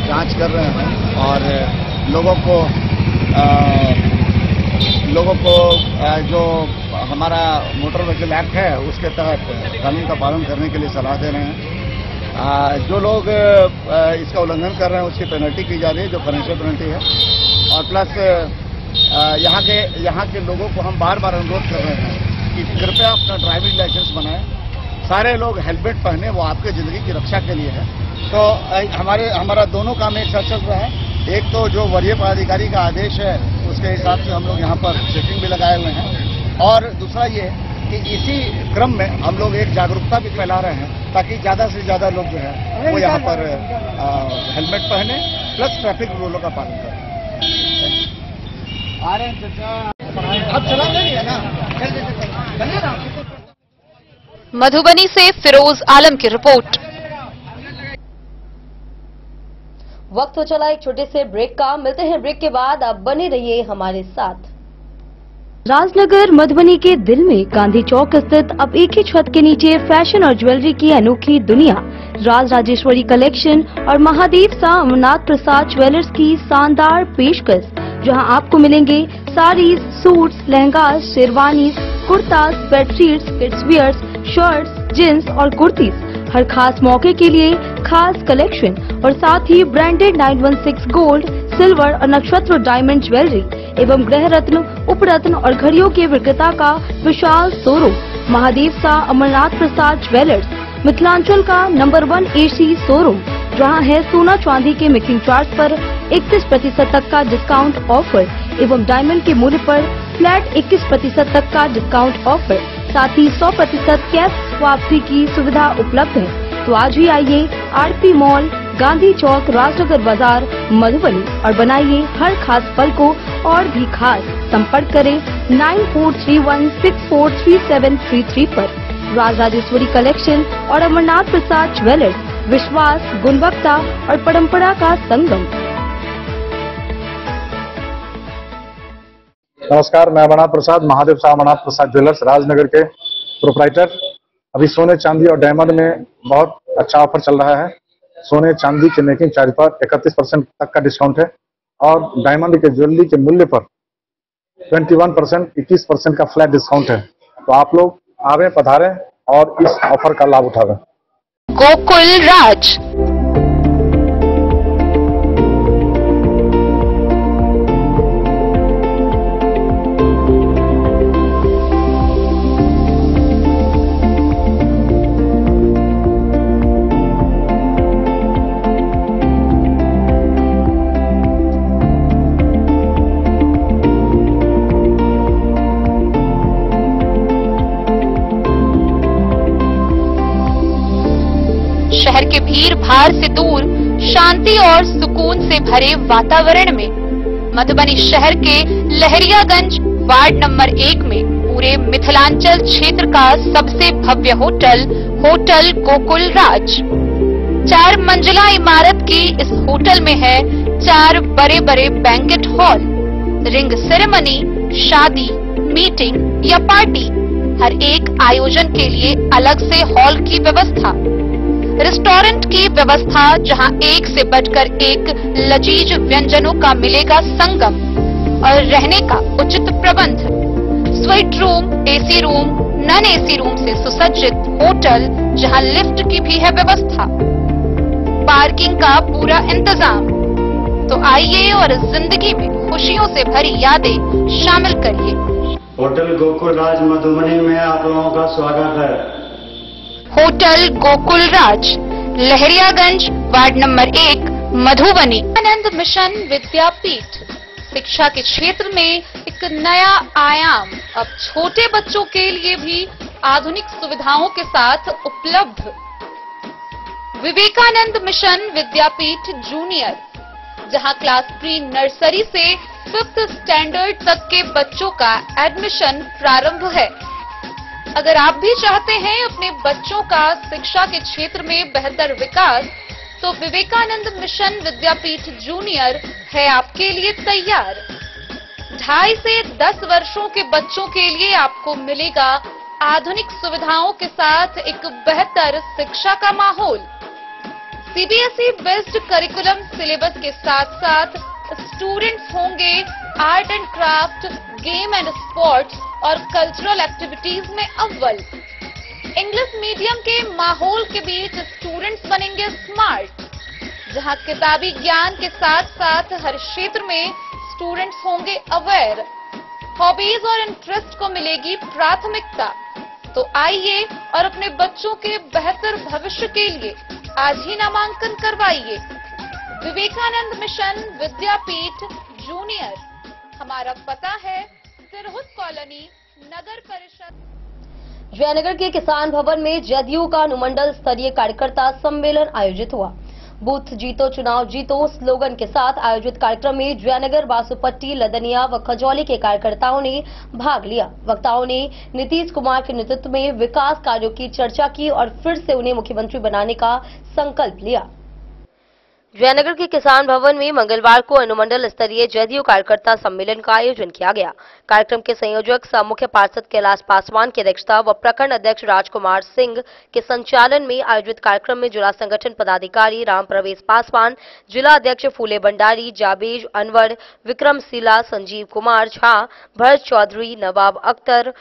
Speaker 13: जांच कर रहे हैं और लोगों को जो हमारा मोटर व्हीकल एक्ट है उसके तहत कानून का पालन करने के लिए सलाह दे रहे हैं। जो लोग इसका उल्लंघन कर रहे हैं उसकी पेनल्टी की जा रही है, जो फाइनेंशियल पेनल्टी है। और प्लस यहाँ के लोगों को हम बार बार अनुरोध कर रहे हैं कि कृपया अपना ड्राइविंग लाइसेंस बनाएं। सारे लोग हेलमेट पहने, वो आपके जिंदगी की रक्षा के लिए है। तो हमारा दोनों काम एक साथ चल रहा है। एक तो जो वरीय पदाधिकारी का आदेश है उसके हिसाब से हम लोग यहाँ पर चेकिंग भी लगाए हुए हैं, और दूसरा ये कि इसी क्रम में हम लोग एक जागरूकता भी फैला रहे हैं ताकि ज्यादा से ज्यादा लोग जो है वो यहाँ पर हेलमेट पहने प्लस ट्रैफिक रूलों का पालन करें। अब चला जाइए ना।
Speaker 5: मधुबनी से फिरोज आलम की रिपोर्ट।
Speaker 1: वक्त हो चला एक छोटे से ब्रेक का। मिलते हैं ब्रेक के बाद। आप बने रहिए हमारे साथ।
Speaker 8: राजनगर मधुबनी के दिल में गांधी चौक स्थित अब एक ही छत के नीचे फैशन और ज्वेलरी की अनोखी दुनिया राज राजेश्वरी कलेक्शन और महादेव शाह अमरनाथ प्रसाद ज्वेलर्स की शानदार पेशकश, जहां आपको मिलेंगे saris, suits, lehenga, sherwanis, kurta, bedsheets, kids wears, shirts, jeans और कुर्तीज। हर खास मौके के लिए खास कलेक्शन और साथ ही ब्रांडेड 916 गोल्ड, सिल्वर और नक्षत्र डायमंड ज्वेलरी एवं गृह रत्न, उपरत्न और घड़ियों के विक्रेता का विशाल शोरूम महादेव शाह अमरनाथ प्रसाद ज्वेलर्स, मिथिलांचल का नंबर 1 AC शोरूम, जहां है सोना चांदी के मेकिंग चार्ज पर 31% तक का डिस्काउंट ऑफर एवं डायमंड के मूल्य पर फ्लैट 21% तक का डिस्काउंट ऑफर, साथ ही 100% कैश वापसी की सुविधा उपलब्ध है। तो आज ही आइए RP मॉल, गांधी चौक, राजनगर बाजार, मधुबनी और बनाइए हर खास पल को और भी खास। संपर्क करें 9431643733 पर। राज राजेश्वरी कलेक्शन और अमरनाथ प्रसाद ज्वेलर्स, विश्वास, गुणवत्ता और परंपरा का संगम।
Speaker 14: नमस्कार, मैं अमरनाथ प्रसाद, महादेव शाह अमरनाथ प्रसाद ज्वेलर्स राजनगर के प्रोप्राइटर। अभी सोने, चांदी और डायमंड में बहुत अच्छा ऑफर चल रहा है। सोने चांदी के मेकिंग चार्ज पर 31% तक का डिस्काउंट है और डायमंड के ज्वेलरी के मूल्य पर 21%, 21% का फ्लैट डिस्काउंट है। तो आप लोग आवे, पधारें और इस ऑफर का लाभ उठावें।
Speaker 5: गोकुल राज। शहर के भीड़ भाड़ से दूर शांति और सुकून से भरे वातावरण में मधुबनी शहर के लहरियागंज वार्ड नंबर 1 में पूरे मिथिलांचल क्षेत्र का सबसे भव्य होटल गोकुल राज। 4 मंजिला इमारत की इस होटल में है 4 बड़े बड़े बैंकेट हॉल, रिंग सेरेमनी, शादी, मीटिंग या पार्टी, हर एक आयोजन के लिए अलग से हॉल की व्यवस्था, रेस्टोरेंट की व्यवस्था जहां एक से बढ़कर एक लजीज व्यंजनों का मिलेगा संगम, और रहने का उचित प्रबंध, suite room, AC room, non AC room से सुसज्जित होटल जहां लिफ्ट की भी है व्यवस्था, पार्किंग का पूरा इंतजाम। तो आइए और जिंदगी में खुशियों से भरी यादें शामिल करिए।
Speaker 15: होटल गोकुल राज मधुबनी में आप लोगों का स्वागत है।
Speaker 5: होटल गोकुल राज, लहरियागंज वार्ड नंबर 1, मधुबनी। आनंद मिशन विद्यापीठ शिक्षा के क्षेत्र में एक नया आयाम अब छोटे बच्चों के लिए भी आधुनिक सुविधाओं के साथ उपलब्ध। विवेकानंद मिशन विद्यापीठ जूनियर, जहां क्लास प्री नर्सरी से 5th स्टैंडर्ड तक के बच्चों का एडमिशन प्रारंभ है। अगर आप भी चाहते हैं अपने बच्चों का शिक्षा के क्षेत्र में बेहतर विकास, तो विवेकानंद मिशन विद्यापीठ जूनियर है आपके लिए तैयार। 2.5 से 10 वर्षों के बच्चों के लिए आपको मिलेगा आधुनिक सुविधाओं के साथ एक बेहतर शिक्षा का माहौल। सीबीएसई बेस्ड करिकुलम सिलेबस के साथ साथ स्टूडेंट्स होंगे art and craft, game and sports और कल्चरल एक्टिविटीज में अव्वल। इंग्लिश मीडियम के माहौल के बीच स्टूडेंट्स बनेंगे स्मार्ट, जहां किताबी ज्ञान के साथ साथ हर क्षेत्र में स्टूडेंट्स होंगे अवेयर। हॉबीज और इंटरेस्ट को मिलेगी प्राथमिकता। तो आइए और अपने बच्चों के बेहतर भविष्य के लिए आज ही नामांकन करवाइए। विवेकानंद मिशन विद्यापीठ जूनियर, हमारा पता है तिरहुत कॉलोनी, नगर परिषद।
Speaker 1: जयनगर के किसान भवन में जदयू का अनुमंडल स्तरीय कार्यकर्ता सम्मेलन आयोजित हुआ। बूथ जीतो चुनाव जीतो स्लोगन के साथ आयोजित कार्यक्रम में जयनगर, बासुपट्टी, लदनिया व खजौली के कार्यकर्ताओं ने भाग लिया। वक्ताओं ने नीतीश कुमार के नेतृत्व में विकास कार्यों की चर्चा की और फिर से उन्हें मुख्यमंत्री बनाने का संकल्प लिया। जयनगर के किसान भवन में मंगलवार को अनुमंडल स्तरीय जदयू कार्यकर्ता सम्मेलन का आयोजन किया गया। कार्यक्रम के संयोजक सह मुख्य पार्षद कैलाश पासवान की अध्यक्षता व प्रखंड अध्यक्ष राजकुमार सिंह के संचालन में आयोजित कार्यक्रम में जिला संगठन पदाधिकारी राम प्रवेश पासवान, जिला अध्यक्ष फूले भंडारी, जाबेज अनवर, विक्रम सिला, संजीव कुमार झा, भरत चौधरी, नवाब अख्तर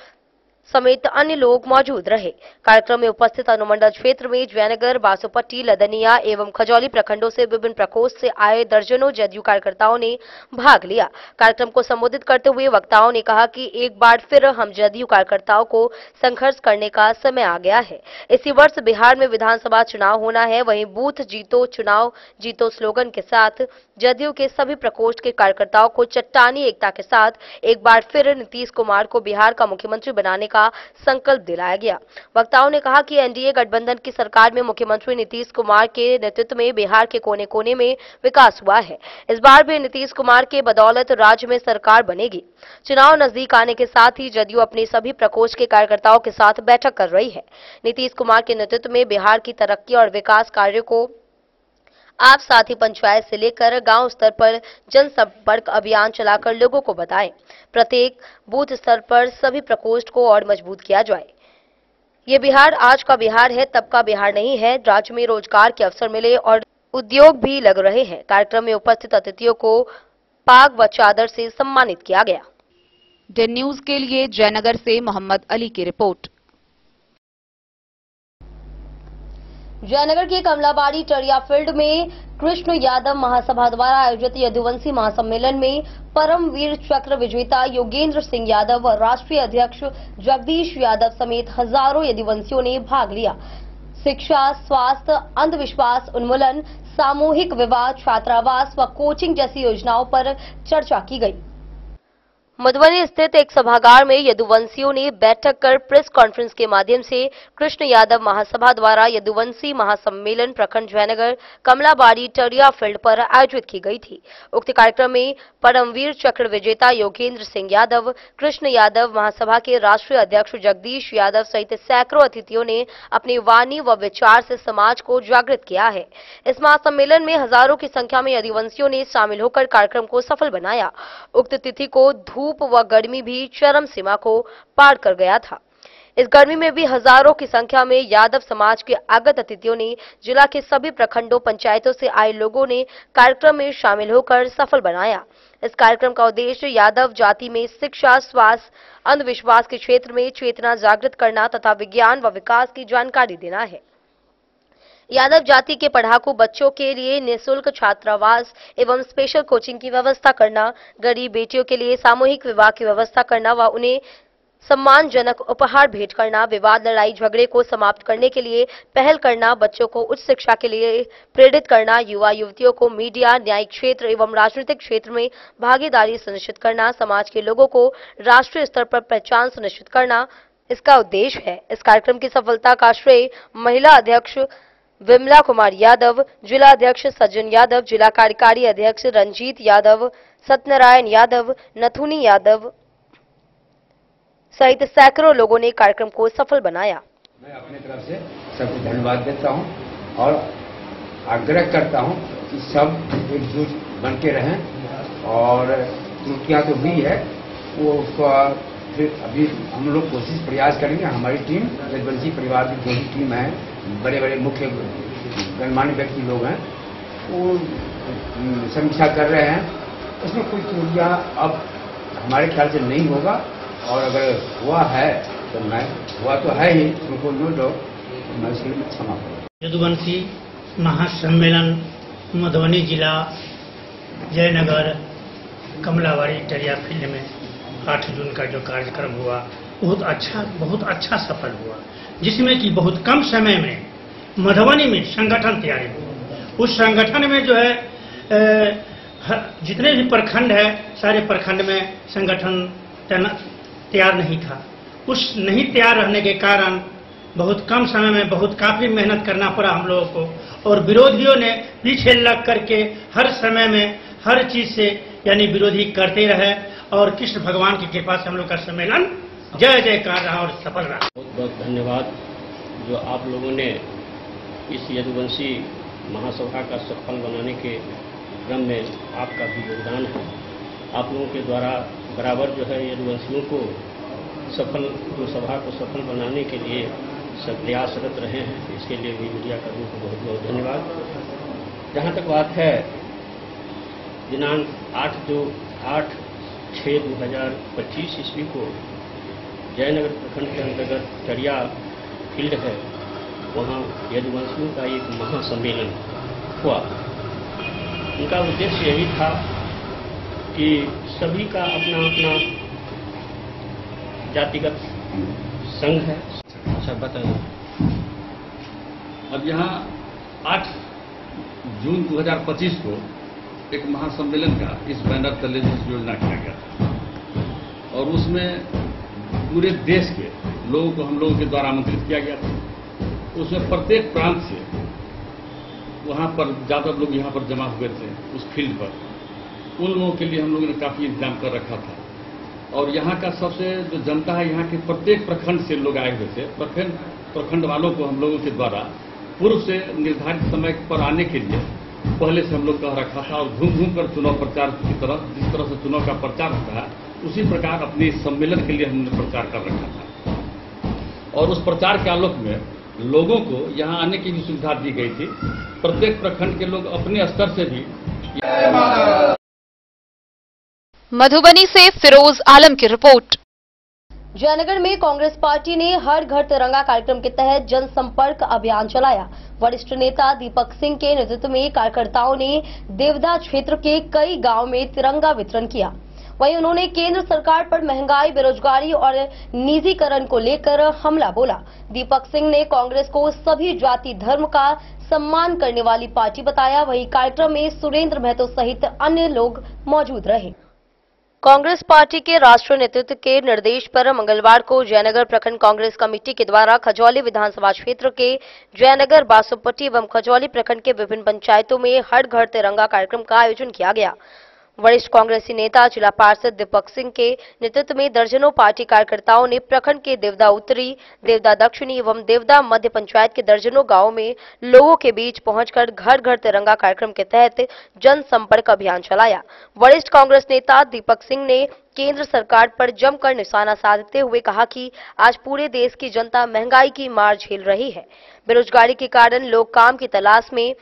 Speaker 1: समेत अन्य लोग मौजूद रहे। कार्यक्रम में उपस्थित अनुमंडल क्षेत्र में जयनगर, बासुपट्टी, लदनिया एवं खजौली प्रखंडों से विभिन्न प्रकोष्ठ से आए दर्जनों जदयू कार्यकर्ताओं ने भाग लिया। कार्यक्रम को संबोधित करते हुए वक्ताओं ने कहा कि एक बार फिर हम जदयू कार्यकर्ताओं को संघर्ष करने का समय आ गया है। इसी वर्ष बिहार में विधानसभा चुनाव होना है, वहीं बूथ जीतो चुनाव जीतो स्लोगन के साथ जदयू के सभी प्रकोष्ठ के कार्यकर्ताओं को चट्टानी एकता के साथ एक बार फिर नीतीश कुमार को बिहार का मुख्यमंत्री बनाने का संकल्प दिलाया गया। वक्ताओं ने कहा कि एनडीए गठबंधन की सरकार में मुख्यमंत्री नीतीश कुमार के नेतृत्व में बिहार के कोने कोने में विकास हुआ है। इस बार भी नीतीश कुमार के बदौलत राज्य में सरकार बनेगी। चुनाव नजदीक आने के साथ ही जदयू अपने सभी प्रकोष्ठ के कार्यकर्ताओं के साथ बैठक कर रही है। नीतीश कुमार के नेतृत्व में बिहार की तरक्की और विकास कार्यों को आप साथ ही पंचायत से लेकर गांव स्तर पर जनसंपर्क अभियान चलाकर लोगों को बताएं। प्रत्येक बूथ स्तर पर सभी प्रकोष्ठ को और मजबूत किया जाए। ये बिहार आज का बिहार है, तब का बिहार नहीं है। राज्य में रोजगार के अवसर मिले और उद्योग भी लग रहे हैं। कार्यक्रम में उपस्थित अतिथियों को पाग व चादर से सम्मानित किया गया।
Speaker 5: डेन न्यूज के लिए जयनगर से मोहम्मद अली की रिपोर्ट।
Speaker 1: जयनगर के कमलाबाड़ी टरिया फील्ड में कृष्ण यादव महासभा द्वारा आयोजित यदुवंशी महासम्मेलन में परमवीर चक्र विजेता योगेंद्र सिंह यादव व राष्ट्रीय अध्यक्ष जगदीश यादव समेत हजारों यदुवंशियों ने भाग लिया। शिक्षा, स्वास्थ्य, अंधविश्वास उन्मूलन, सामूहिक विवाह, छात्रावास व कोचिंग जैसी योजनाओं पर चर्चा की गई। मधुबनी स्थित एक सभागार में यदुवंशियों ने बैठक कर प्रेस कॉन्फ्रेंस के माध्यम से कृष्ण यादव महासभा द्वारा यदुवंशी महासम्मेलन प्रखंड जयनगर कमलाबाड़ी टरिया फील्ड पर आयोजित की गई थी। उक्त कार्यक्रम में परमवीर चक्र विजेता योगेंद्र सिंह यादव, कृष्ण यादव महासभा के राष्ट्रीय अध्यक्ष जगदीश यादव सहित सैकड़ों अतिथियों ने अपनी वाणी व विचार से समाज को जागृत किया है। इस महासम्मेलन में हजारों की संख्या में यदुवंशियों ने शामिल होकर कार्यक्रम को सफल बनाया। उक्त तिथि को धूप व गर्मी भी चरम सीमा को पार कर गया था। इस गर्मी में भी हजारों की संख्या में यादव समाज के आगत अतिथियों ने जिला के सभी प्रखंडों पंचायतों से आए लोगों ने कार्यक्रम में शामिल होकर सफल बनाया। इस कार्यक्रम का उद्देश्य यादव जाति में शिक्षा, स्वास्थ्य, अंधविश्वास के क्षेत्र में चेतना जागृत करना तथा विज्ञान व विकास की जानकारी देना है। यादव जाति के पढ़ाकू बच्चों के लिए निःशुल्क छात्रावास एवं स्पेशल कोचिंग की व्यवस्था करना, गरीब बेटियों के लिए सामूहिक विवाह की व्यवस्था करना व उन्हें सम्मानजनक उपहार भेंट करना, विवाद लड़ाई झगड़े को समाप्त करने के लिए पहल करना, बच्चों को उच्च शिक्षा के लिए प्रेरित करना, युवा युवतियों को मीडिया, न्यायिक क्षेत्र एवं राजनीतिक क्षेत्र में भागीदारी सुनिश्चित करना, समाज के लोगों को राष्ट्रीय स्तर पर पहचान सुनिश्चित करना इसका उद्देश्य है। इस कार्यक्रम की सफलता का श्रेय महिला अध्यक्ष विमला कुमार यादव, जिला अध्यक्ष सज्जन यादव, जिला कार्यकारी अध्यक्ष रंजीत यादव, सत्यनारायण यादव, नथुनी यादव सहित सैकड़ों लोगों ने कार्यक्रम को सफल बनाया।
Speaker 16: मैं अपनी तरफ से सबको धन्यवाद देता हूं और आग्रह करता हूं कि सब एकजुट बन के रहें और त्रुटियां तो हुई है वो उसका फिर अभी हम लोग कोशिश प्रयास करेंगे। हमारी टीम यदुवंशी परिवार की जो भी टीम है, बड़े बड़े मुख्य गणमान्य व्यक्ति लोग हैं, वो समीक्षा कर रहे हैं। उसमें कोई त्रुटियां अब हमारे ख्याल से नहीं होगा और अगर हुआ है तो मैं हुआ तो है ही, उनको नो डाउट मैं इसके लिए क्षमा करूँ।
Speaker 17: यदुवंशी महासम्मेलन मधुबनी जिला जयनगर कमलावाड़ी टरिया फील्ड में 8 जून का जो कार्यक्रम हुआ बहुत अच्छा सफल हुआ, जिसमें कि बहुत कम समय में मधुबनी में संगठन तैयारी हुआ। उस संगठन में जो है जितने भी प्रखंड है सारे प्रखंड में संगठन तैयार नहीं था। उस नहीं तैयार रहने के कारण बहुत कम समय में काफी मेहनत करना पड़ा हम लोगों को और विरोधियों ने पीछे लग करके हर समय में हर चीज से यानी विरोधी करते रहे और कृष्ण भगवान की कृपा से हम लोग का सम्मेलन जय जयकार रहा और सफल रहा।
Speaker 18: बहुत बहुत धन्यवाद जो आप लोगों ने इस यदुवंशी महासभा का सफल बनाने के क्रम में आपका भी योगदान है। आप लोगों के द्वारा बराबर जो है यदुवंशियों को सभा को सफल बनाने के लिए सब प्रयासरत रहे हैं। इसके लिए भी मीडिया कर्मियों को बहुत बहुत धन्यवाद। जहाँ तक बात है दिनांक 8/6/2025 ईस्वी को जयनगर प्रखंड के अंतर्गत टरिया फील्ड है, वहाँ यदुवंशियों का एक महासम्मेलन हुआ। उनका उद्देश्य यही था कि सभी का अपना अपना जातिगत संघ है। अच्छा बताइए।
Speaker 19: अब यहाँ 8 जून 2025 को एक महासम्मेलन का इस बैनर तले योजना किया गया था और उसमें पूरे देश के लोगों को हम लोगों के द्वारा आमंत्रित किया गया था। उसमें प्रत्येक प्रांत से वहाँ पर ज़्यादातर लोग यहाँ पर जमा हुए थे उस फील्ड पर। उन लोगों के लिए हम लोगों ने काफ़ी इंतजाम कर रखा था और यहाँ का सबसे जो जनता है, यहाँ के प्रत्येक प्रखंड से लोग आए हुए थे। प्रखंड वालों को हम लोगों के द्वारा पूर्व से निर्धारित समय पर आने के लिए पहले से हम लोग कह रखा था और घूम घूम कर चुनाव प्रचार की तरह जिस तरह से चुनाव का प्रचार होता है उसी प्रकार अपने सम्मेलन के लिए हमने प्रचार कर रखा था। और उस प्रचार के आलोक में लोगों को यहाँ आने की भी सुविधा दी गई थी। प्रत्येक प्रखंड के लोग अपने स्तर से भी।
Speaker 5: मधुबनी से फिरोज आलम की रिपोर्ट।
Speaker 1: जयनगर में कांग्रेस पार्टी ने हर घर तिरंगा कार्यक्रम के तहत जनसंपर्क अभियान चलाया। वरिष्ठ नेता दीपक सिंह के नेतृत्व में कार्यकर्ताओं ने देवदा क्षेत्र के कई गांव में तिरंगा वितरण किया। वहीं उन्होंने केंद्र सरकार पर महंगाई, बेरोजगारी और निजीकरण को लेकर हमला बोला। दीपक सिंह ने कांग्रेस को सभी जाति धर्म का सम्मान करने वाली पार्टी बताया। वहीं कार्यक्रम में सुरेंद्र महतो सहित अन्य लोग मौजूद रहे। कांग्रेस पार्टी के राष्ट्रीय नेतृत्व के निर्देश पर मंगलवार को जयनगर प्रखंड कांग्रेस कमेटी के द्वारा खजौली विधानसभा क्षेत्र के जयनगर, बासोपट्टी एवं खजौली प्रखंड के विभिन्न पंचायतों में हर घर तिरंगा कार्यक्रम का आयोजन किया गया। वरिष्ठ कांग्रेसी नेता जिला पार्षद दीपक सिंह के नेतृत्व में दर्जनों पार्टी कार्यकर्ताओं ने प्रखंड के देवदा उत्तरी, देवदा दक्षिणी एवं देवदा मध्य पंचायत के दर्जनों गांवों में लोगों के बीच पहुंचकर घर घर तिरंगा कार्यक्रम के तहत जनसंपर्क अभियान चलाया। वरिष्ठ कांग्रेस नेता दीपक सिंह ने केंद्र सरकार पर जमकर निशाना साधते हुए कहा कि आज पूरे देश की जनता महंगाई की मार झेल रही है। बेरोजगारी के कारण लोग काम की तलाश में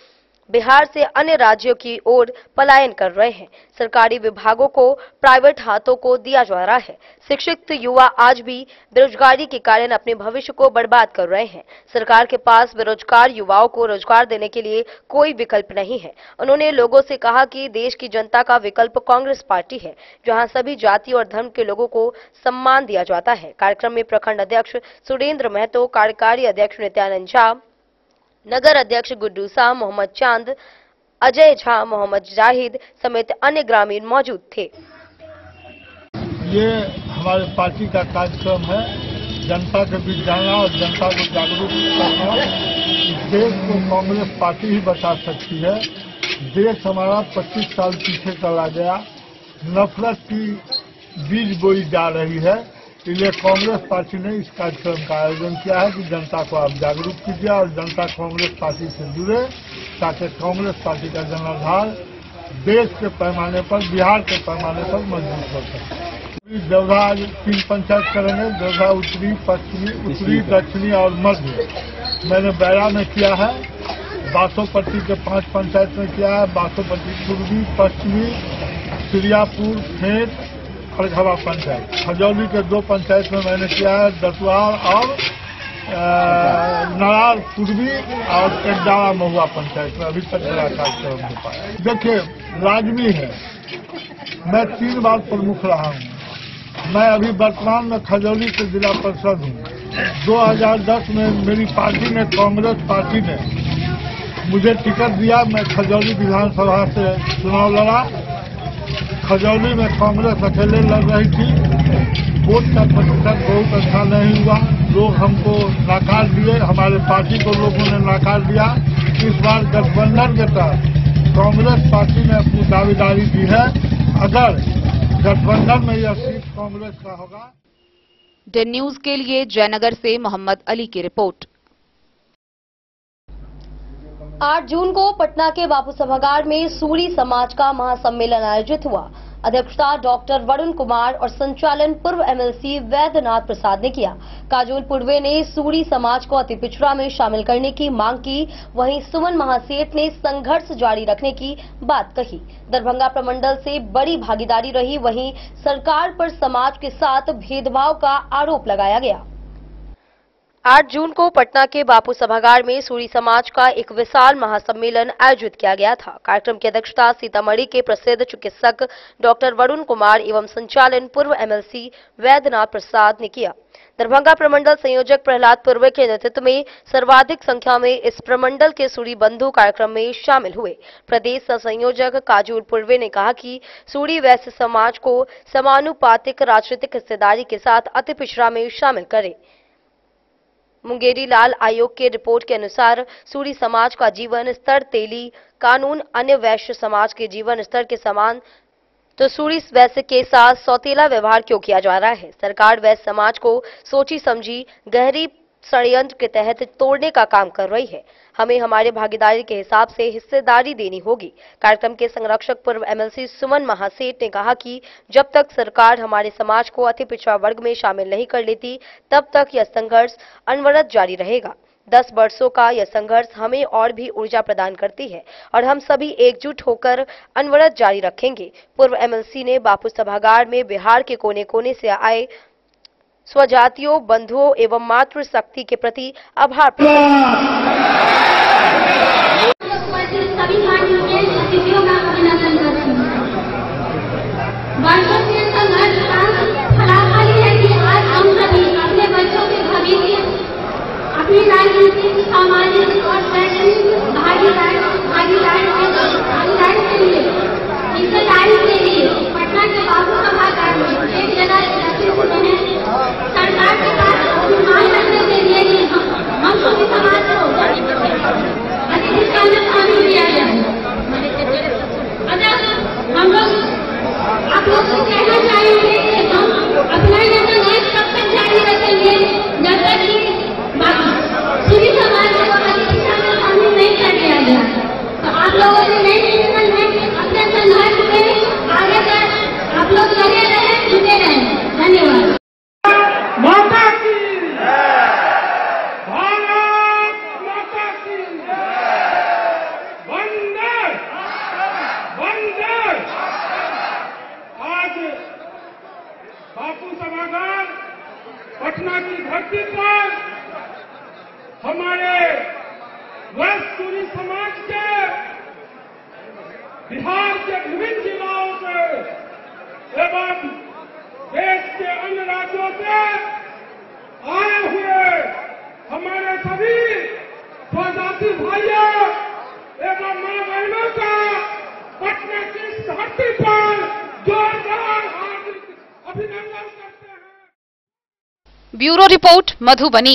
Speaker 1: बिहार से अन्य राज्यों की ओर पलायन कर रहे हैं। सरकारी विभागों को प्राइवेट हाथों को दिया जा रहा है। शिक्षित युवा आज भी बेरोजगारी के कारण अपने भविष्य को बर्बाद कर रहे हैं। सरकार के पास बेरोजगार युवाओं को रोजगार देने के लिए कोई विकल्प नहीं है। उन्होंने लोगों से कहा कि देश की जनता का विकल्प कांग्रेस पार्टी है, जहां सभी जाति और धर्म के लोगों को सम्मान दिया जाता है। कार्यक्रम में प्रखंड अध्यक्ष सुरेंद्र महतो, कार्यकारी अध्यक्ष नित्यानंद झा, नगर अध्यक्ष गुड्डू शाह, मोहम्मद चांद, अजय झा, मोहम्मद जाहिद समेत अन्य ग्रामीण मौजूद थे।
Speaker 20: ये हमारे पार्टी का कार्यक्रम है जनता के बीच जाना और जनता को जागरूक करना। इस देश को कांग्रेस पार्टी ही बचा सकती है। देश हमारा 25 साल पीछे चला गया, नफरत की बीज बोई जा रही है। इसलिए कांग्रेस पार्टी ने इस कार्यक्रम का आयोजन किया है कि जनता को आप जागरूक कीजिए और जनता कांग्रेस पार्टी से जुड़े, ताकि कांग्रेस पार्टी का जनाधार देश के पैमाने पर, बिहार के पैमाने पर मजबूत हो सके। देवधा 3 पंचायत करेंगे, देवधा उत्तरी, पश्चिमी, उत्तरी, दक्षिणी और मध्य। मैंने बैरा में किया है, बासोपट्टी के 5 पंचायत में किया है, बासोपट्टी पूर्वी, पश्चिमी, सिरियापुर, फेंट, खड़गवा पंचायत। खजौली के 2 पंचायत में मैंने किया है, दसवार और नरार पूर्वी और एकडावा महुआ पंचायत में। अभी तक मेरा कार्यक्रम हो पाया। देखिए, लाजमी है, मैं 3 बार प्रमुख रहा हूँ। मैं अभी वर्तमान में खजौली के जिला परिषद हूँ। 2010 में मेरी पार्टी ने, कांग्रेस पार्टी ने मुझे टिकट दिया। मैं खजौली विधानसभा से चुनाव लड़ा। खजौली में कांग्रेस अकेले लड़ रही थी। वोट का प्रतिशत बहुत अच्छा नहीं हुआ। लोग हमको नकार दिए, हमारे पार्टी को लोगों ने नकार दिया। इस बार गठबंधन के तहत कांग्रेस पार्टी ने अपनी दावेदारी दी है। अगर गठबंधन में यह सीट कांग्रेस का होगा।
Speaker 5: डेन न्यूज के लिए जयनगर से मोहम्मद अली की रिपोर्ट।
Speaker 1: 8 जून को पटना के बापू सभागार में सूरी समाज का महासम्मेलन आयोजित हुआ। अध्यक्षता डॉक्टर वरुण कुमार और संचालन पूर्व एमएलसी वैद्यनाथ प्रसाद ने किया। काजोल पूर्वे ने सूरी समाज को अति पिछड़ा में शामिल करने की मांग की, वहीं सुमन महासेठ ने संघर्ष जारी रखने की बात कही। दरभंगा प्रमंडल से बड़ी भागीदारी रही, वहीं सरकार पर समाज के साथ भेदभाव का आरोप लगाया गया। 8 जून को पटना के बापू सभागार में सूरी समाज का एक विशाल महासम्मेलन आयोजित किया गया था। कार्यक्रम की अध्यक्षता सीतामढ़ी के प्रसिद्ध चिकित्सक डॉक्टर वरुण कुमार एवं संचालन पूर्व एमएलसी वैद्यनाथ प्रसाद ने किया। दरभंगा प्रमंडल संयोजक प्रहलाद पूर्वे के नेतृत्व में सर्वाधिक संख्या में इस प्रमंडल के सूरी बंधु कार्यक्रम में शामिल हुए। प्रदेश सह संयोजक काजूल पूर्वे ने कहा कि सूरी वैश्य समाज को समानुपातिक राजनीतिक हिस्सेदारी के साथ अति पिछड़ा में शामिल करे। मुंगेरी लाल आयोग के रिपोर्ट के अनुसार सूरी समाज का जीवन स्तर तेली कानून अन्य वैश्य समाज के जीवन स्तर के समान, तो सूरी वैश्य के साथ सौतेला व्यवहार क्यों किया जा रहा है? सरकार वैश्य समाज को सोची समझी गहरी षड्यंत्र के तहत तोड़ने का काम कर रही है। हमें हमारे भागीदारी के हिसाब से हिस्सेदारी देनी होगी। कार्यक्रम के संरक्षक पूर्व एमएलसी सुमन महासेठ ने कहा कि जब तक सरकार हमारे समाज को अति पिछड़ा वर्ग में शामिल नहीं कर लेती, तब तक यह संघर्ष अनवरत जारी रहेगा। 10 वर्षों का यह संघर्ष हमें और भी ऊर्जा प्रदान करती है और हम सभी एकजुट होकर अनवरत जारी रखेंगे। पूर्व एमएलसी ने बापू सभागार में बिहार के कोने कोने से आए स्वजातियों, बंधुओं एवं मातृ शक्ति के प्रति आभार
Speaker 21: अपनी राजनीतिक, सामाजिक और शैक्षणिक भागीदारी के लिए, हिस्सेदारी के लिए पटना के बापू सभागार में एक जगह एकत्रित हुए हैं। सरकार के साथ अनुमान रखने के लिए ही हम सभी समाज को अधिकार में शामिल किया गया है। अगर हम लोग आप लोग को कहना चाहेंगे कि हम अपना जन्मदिन तब तक जारी रखेंगे जब तक कि सूरी समाज को अधिकार में शामिल नहीं कर दिया गया। तो आप लोगों से नई निवेदन है कि अपने संघर्ष में आगे तक आप लोग लगे रहें, जुटे रहें। धन्यवाद।
Speaker 20: माता की भारत माता की वंदे वंदे। आज बापू सभागार पटना की धरती पर हमारे वैश्य सूरी समाज के बिहार के विभिन्न जिलाओं से एवं देश के अन्य राज्यों से आए हुए हमारे सभी स्वजाति भाइयों एवं मां बहनों का पटना की धरती पर जोरदार हार्दिक अभिनंदन करते हैं।
Speaker 5: Bureau report Madhubani.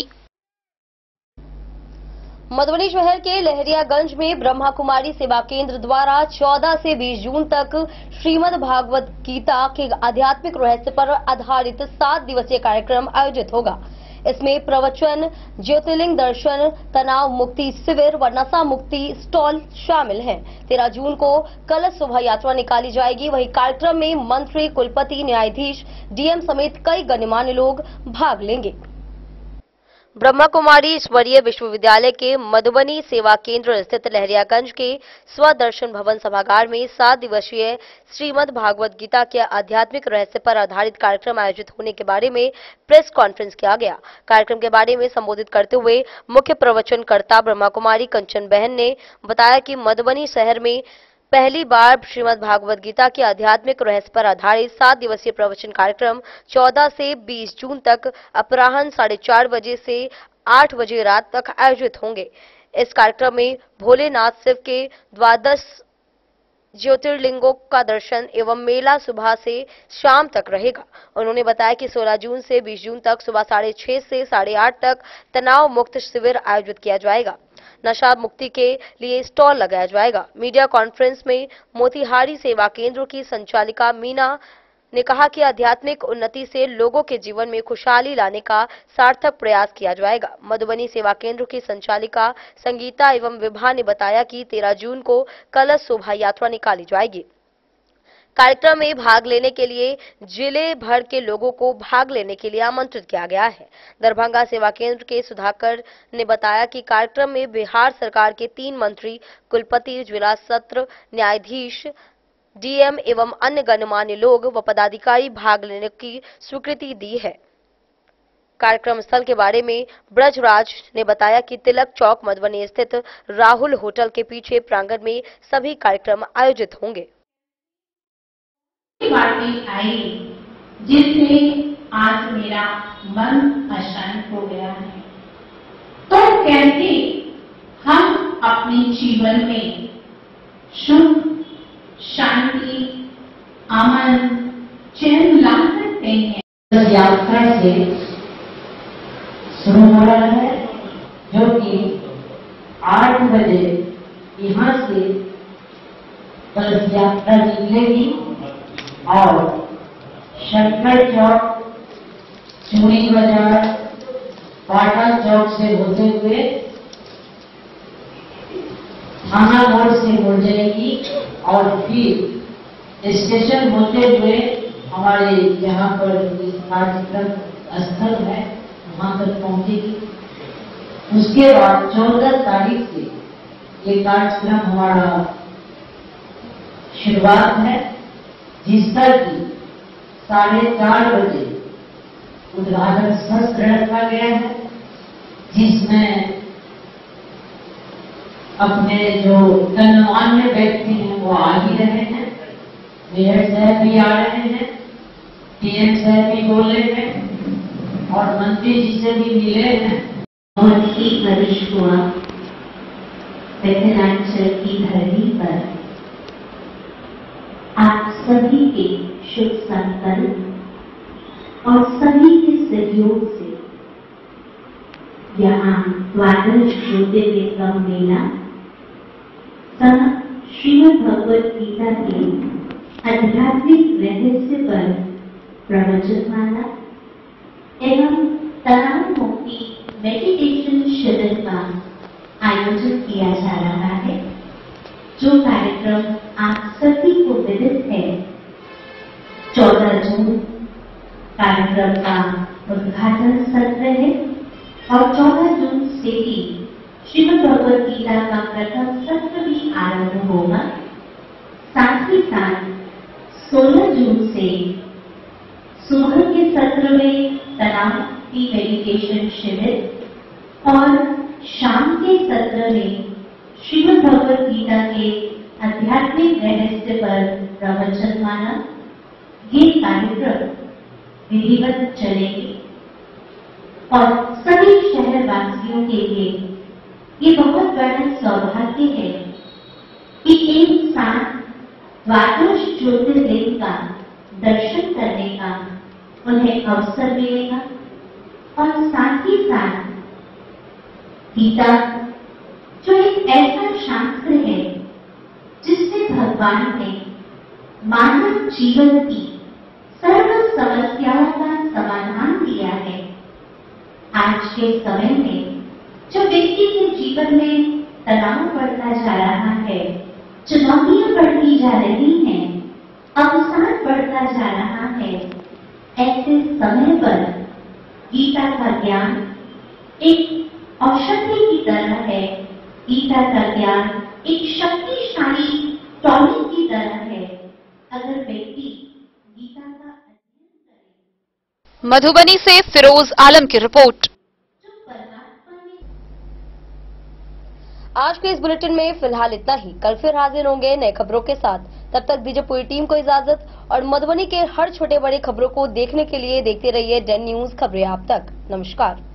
Speaker 1: मधुबनी शहर के लहरियागंज में ब्रह्मा कुमारी सेवा केंद्र द्वारा 14 से 20 जून तक श्रीमद् भागवत गीता के आध्यात्मिक रहस्य पर आधारित 7 दिवसीय कार्यक्रम आयोजित होगा। इसमें प्रवचन, ज्योतिर्लिंग दर्शन, तनाव मुक्ति शिविर व नशा मुक्ति स्टॉल शामिल हैं। 13 जून को कलश शोभा यात्रा निकाली जाएगी। वहीं कार्यक्रम में मंत्री, कुलपति, न्यायाधीश, डीएम समेत कई गणमान्य लोग भाग लेंगे। ब्रह्मा कुमारी ईश्वरीय विश्वविद्यालय के मधुबनी सेवा केंद्र स्थित लहरियागंज के स्वदर्शन भवन सभागार में 7 दिवसीय श्रीमद् भागवत गीता के आध्यात्मिक रहस्य पर आधारित कार्यक्रम आयोजित होने के बारे में प्रेस कॉन्फ्रेंस किया गया। कार्यक्रम के बारे में संबोधित करते हुए मुख्य प्रवचनकर्ता ब्रह्मा कुमारी कंचन बहन ने बताया कि मधुबनी शहर में पहली बार श्रीमद् भागवत गीता के आध्यात्मिक रहस्य पर आधारित 7 दिवसीय प्रवचन कार्यक्रम 14 से 20 जून तक अपराह्न 4:30 बजे से 8 बजे रात तक आयोजित होंगे। इस कार्यक्रम में भोलेनाथ शिव के 12 ज्योतिर्लिंगों का दर्शन एवं मेला सुबह से शाम तक रहेगा। उन्होंने बताया कि 16 जून से 20 जून तक सुबह 6:30 से 8:30 तक तनाव मुक्त शिविर आयोजित किया जाएगा। नशा मुक्ति के लिए स्टॉल लगाया जाएगा। मीडिया कॉन्फ्रेंस में मोतिहारी सेवा केंद्र की संचालिका मीना ने कहा कि आध्यात्मिक उन्नति से लोगों के जीवन में खुशहाली लाने का सार्थक प्रयास किया जाएगा। मधुबनी सेवा केंद्र की संचालिका संगीता एवं विभा ने बताया कि 13 जून को कलश शोभा यात्रा निकाली जाएगी। कार्यक्रम में भाग लेने के लिए जिले भर के लोगों को भाग लेने के लिए आमंत्रित किया गया है। दरभंगा सेवा केंद्र के सुधाकर ने बताया कि कार्यक्रम में बिहार सरकार के 3 मंत्री, कुलपति, जिला सत्र न्यायाधीश, डीएम एवं अन्य गणमान्य लोग व पदाधिकारी भाग लेने की स्वीकृति दी है। कार्यक्रम स्थल के बारे में ब्रजराज ने बताया कि तिलक चौक मधुबनी स्थित राहुल होटल के पीछे प्रांगण में सभी कार्यक्रम आयोजित होंगे।
Speaker 3: पार्टी आई जिससे आज मेरा मन प्रसन्न हो गया है। तो कैसे हम अपने जीवन में सुख, शांति, अमन, चैन ला सकते हैं। यात्रा से शुरू हो रहा है जो कि 8 बजे यहाँ से कलश यात्रा निकलेगी और शंकर चौक, चूड़ी बाजार, पाटा चौक से होते हुए थाना मोड़ से मुड़ जाएगी और फिर स्टेशन होते हुए हमारे यहाँ पर कार्यक्रम स्थल है वहां तक पहुंचेगी। उसके बाद 14 तारीख से ये कार्यक्रम हमारा शुरुआत है, जिसका कि 4:30 बजे उद्घाटन सत्र रखा गया है, जिसमें अपने जो गणमान्य व्यक्ति हैं वो आ ही रहे हैं। मेयर साहब भी आ रहे हैं, डीएम साहब भी बोले हैं और मंत्री जी से भी मिले हैं। बहुत ही वर्ष हुआ मिथिलांचल की धरती पर आप सभी के शुभ संकल्प और सभी के सहयोग से यहाँ 12 ज्योतिर्लिंग का मेला श्रीमद् भगवत गीता के आध्यात्मिक रहस्य पर प्रवचनमाला एवं तनाव मुक्ति मेडिटेशन शिविर का आयोजन किया जा रहा है। जो कार्यक्रम आप सभी को विदित है, 14 जून कार्यक्रम का उद्घाटन सत्र है और 14 जून से ही श्रीमद् भगवत गीता का प्रथम सत्र भी आरंभ होगा। साथ ही साथ 16 जून से सुबह के सत्र में तनाव की मेडिटेशन शिविर और शाम के सत्र में श्रीमद् भगवत गीता के आध्यात्मिक रहस्य पर प्रवचनमाला, ये कार्यक्रम विधिवत चलेंगे और सभी शहरवासियों के लिए ये बहुत बड़ा सौभाग्य है कि एक साथ 12 ज्योतिर्लिंग का दर्शन करने का उन्हें अवसर मिलेगा
Speaker 2: और साथ ही साथ गीता जो एक ऐसा शास्त्र है जिससे भगवान ने मानव जीवन की सर्व समस्याओं का समाधान दिया है। आज के समय में जो व्यक्ति के जीवन में तनाव बढ़ता जा रहा है, चुनौतियां बढ़ती जा रही हैं, अवसाद बढ़ता जा रहा है, ऐसे समय पर गीता का ज्ञान एक औषधि की तरह है। गीता का ज्ञान एक शक्तिशाली टॉनिक की तरह है। अगर व्यक्ति गीता का
Speaker 5: मधुबनी से फिरोज आलम की रिपोर्ट।
Speaker 1: आज के इस बुलेटिन में फिलहाल इतना ही। कल फिर हाजिर होंगे नए खबरों के साथ। तब तक दीजिए पूरी टीम को इजाजत और मधुबनी के हर छोटे बड़े खबरों को देखने के लिए देखते रहिए 10 न्यूज खबरें आप तक। नमस्कार।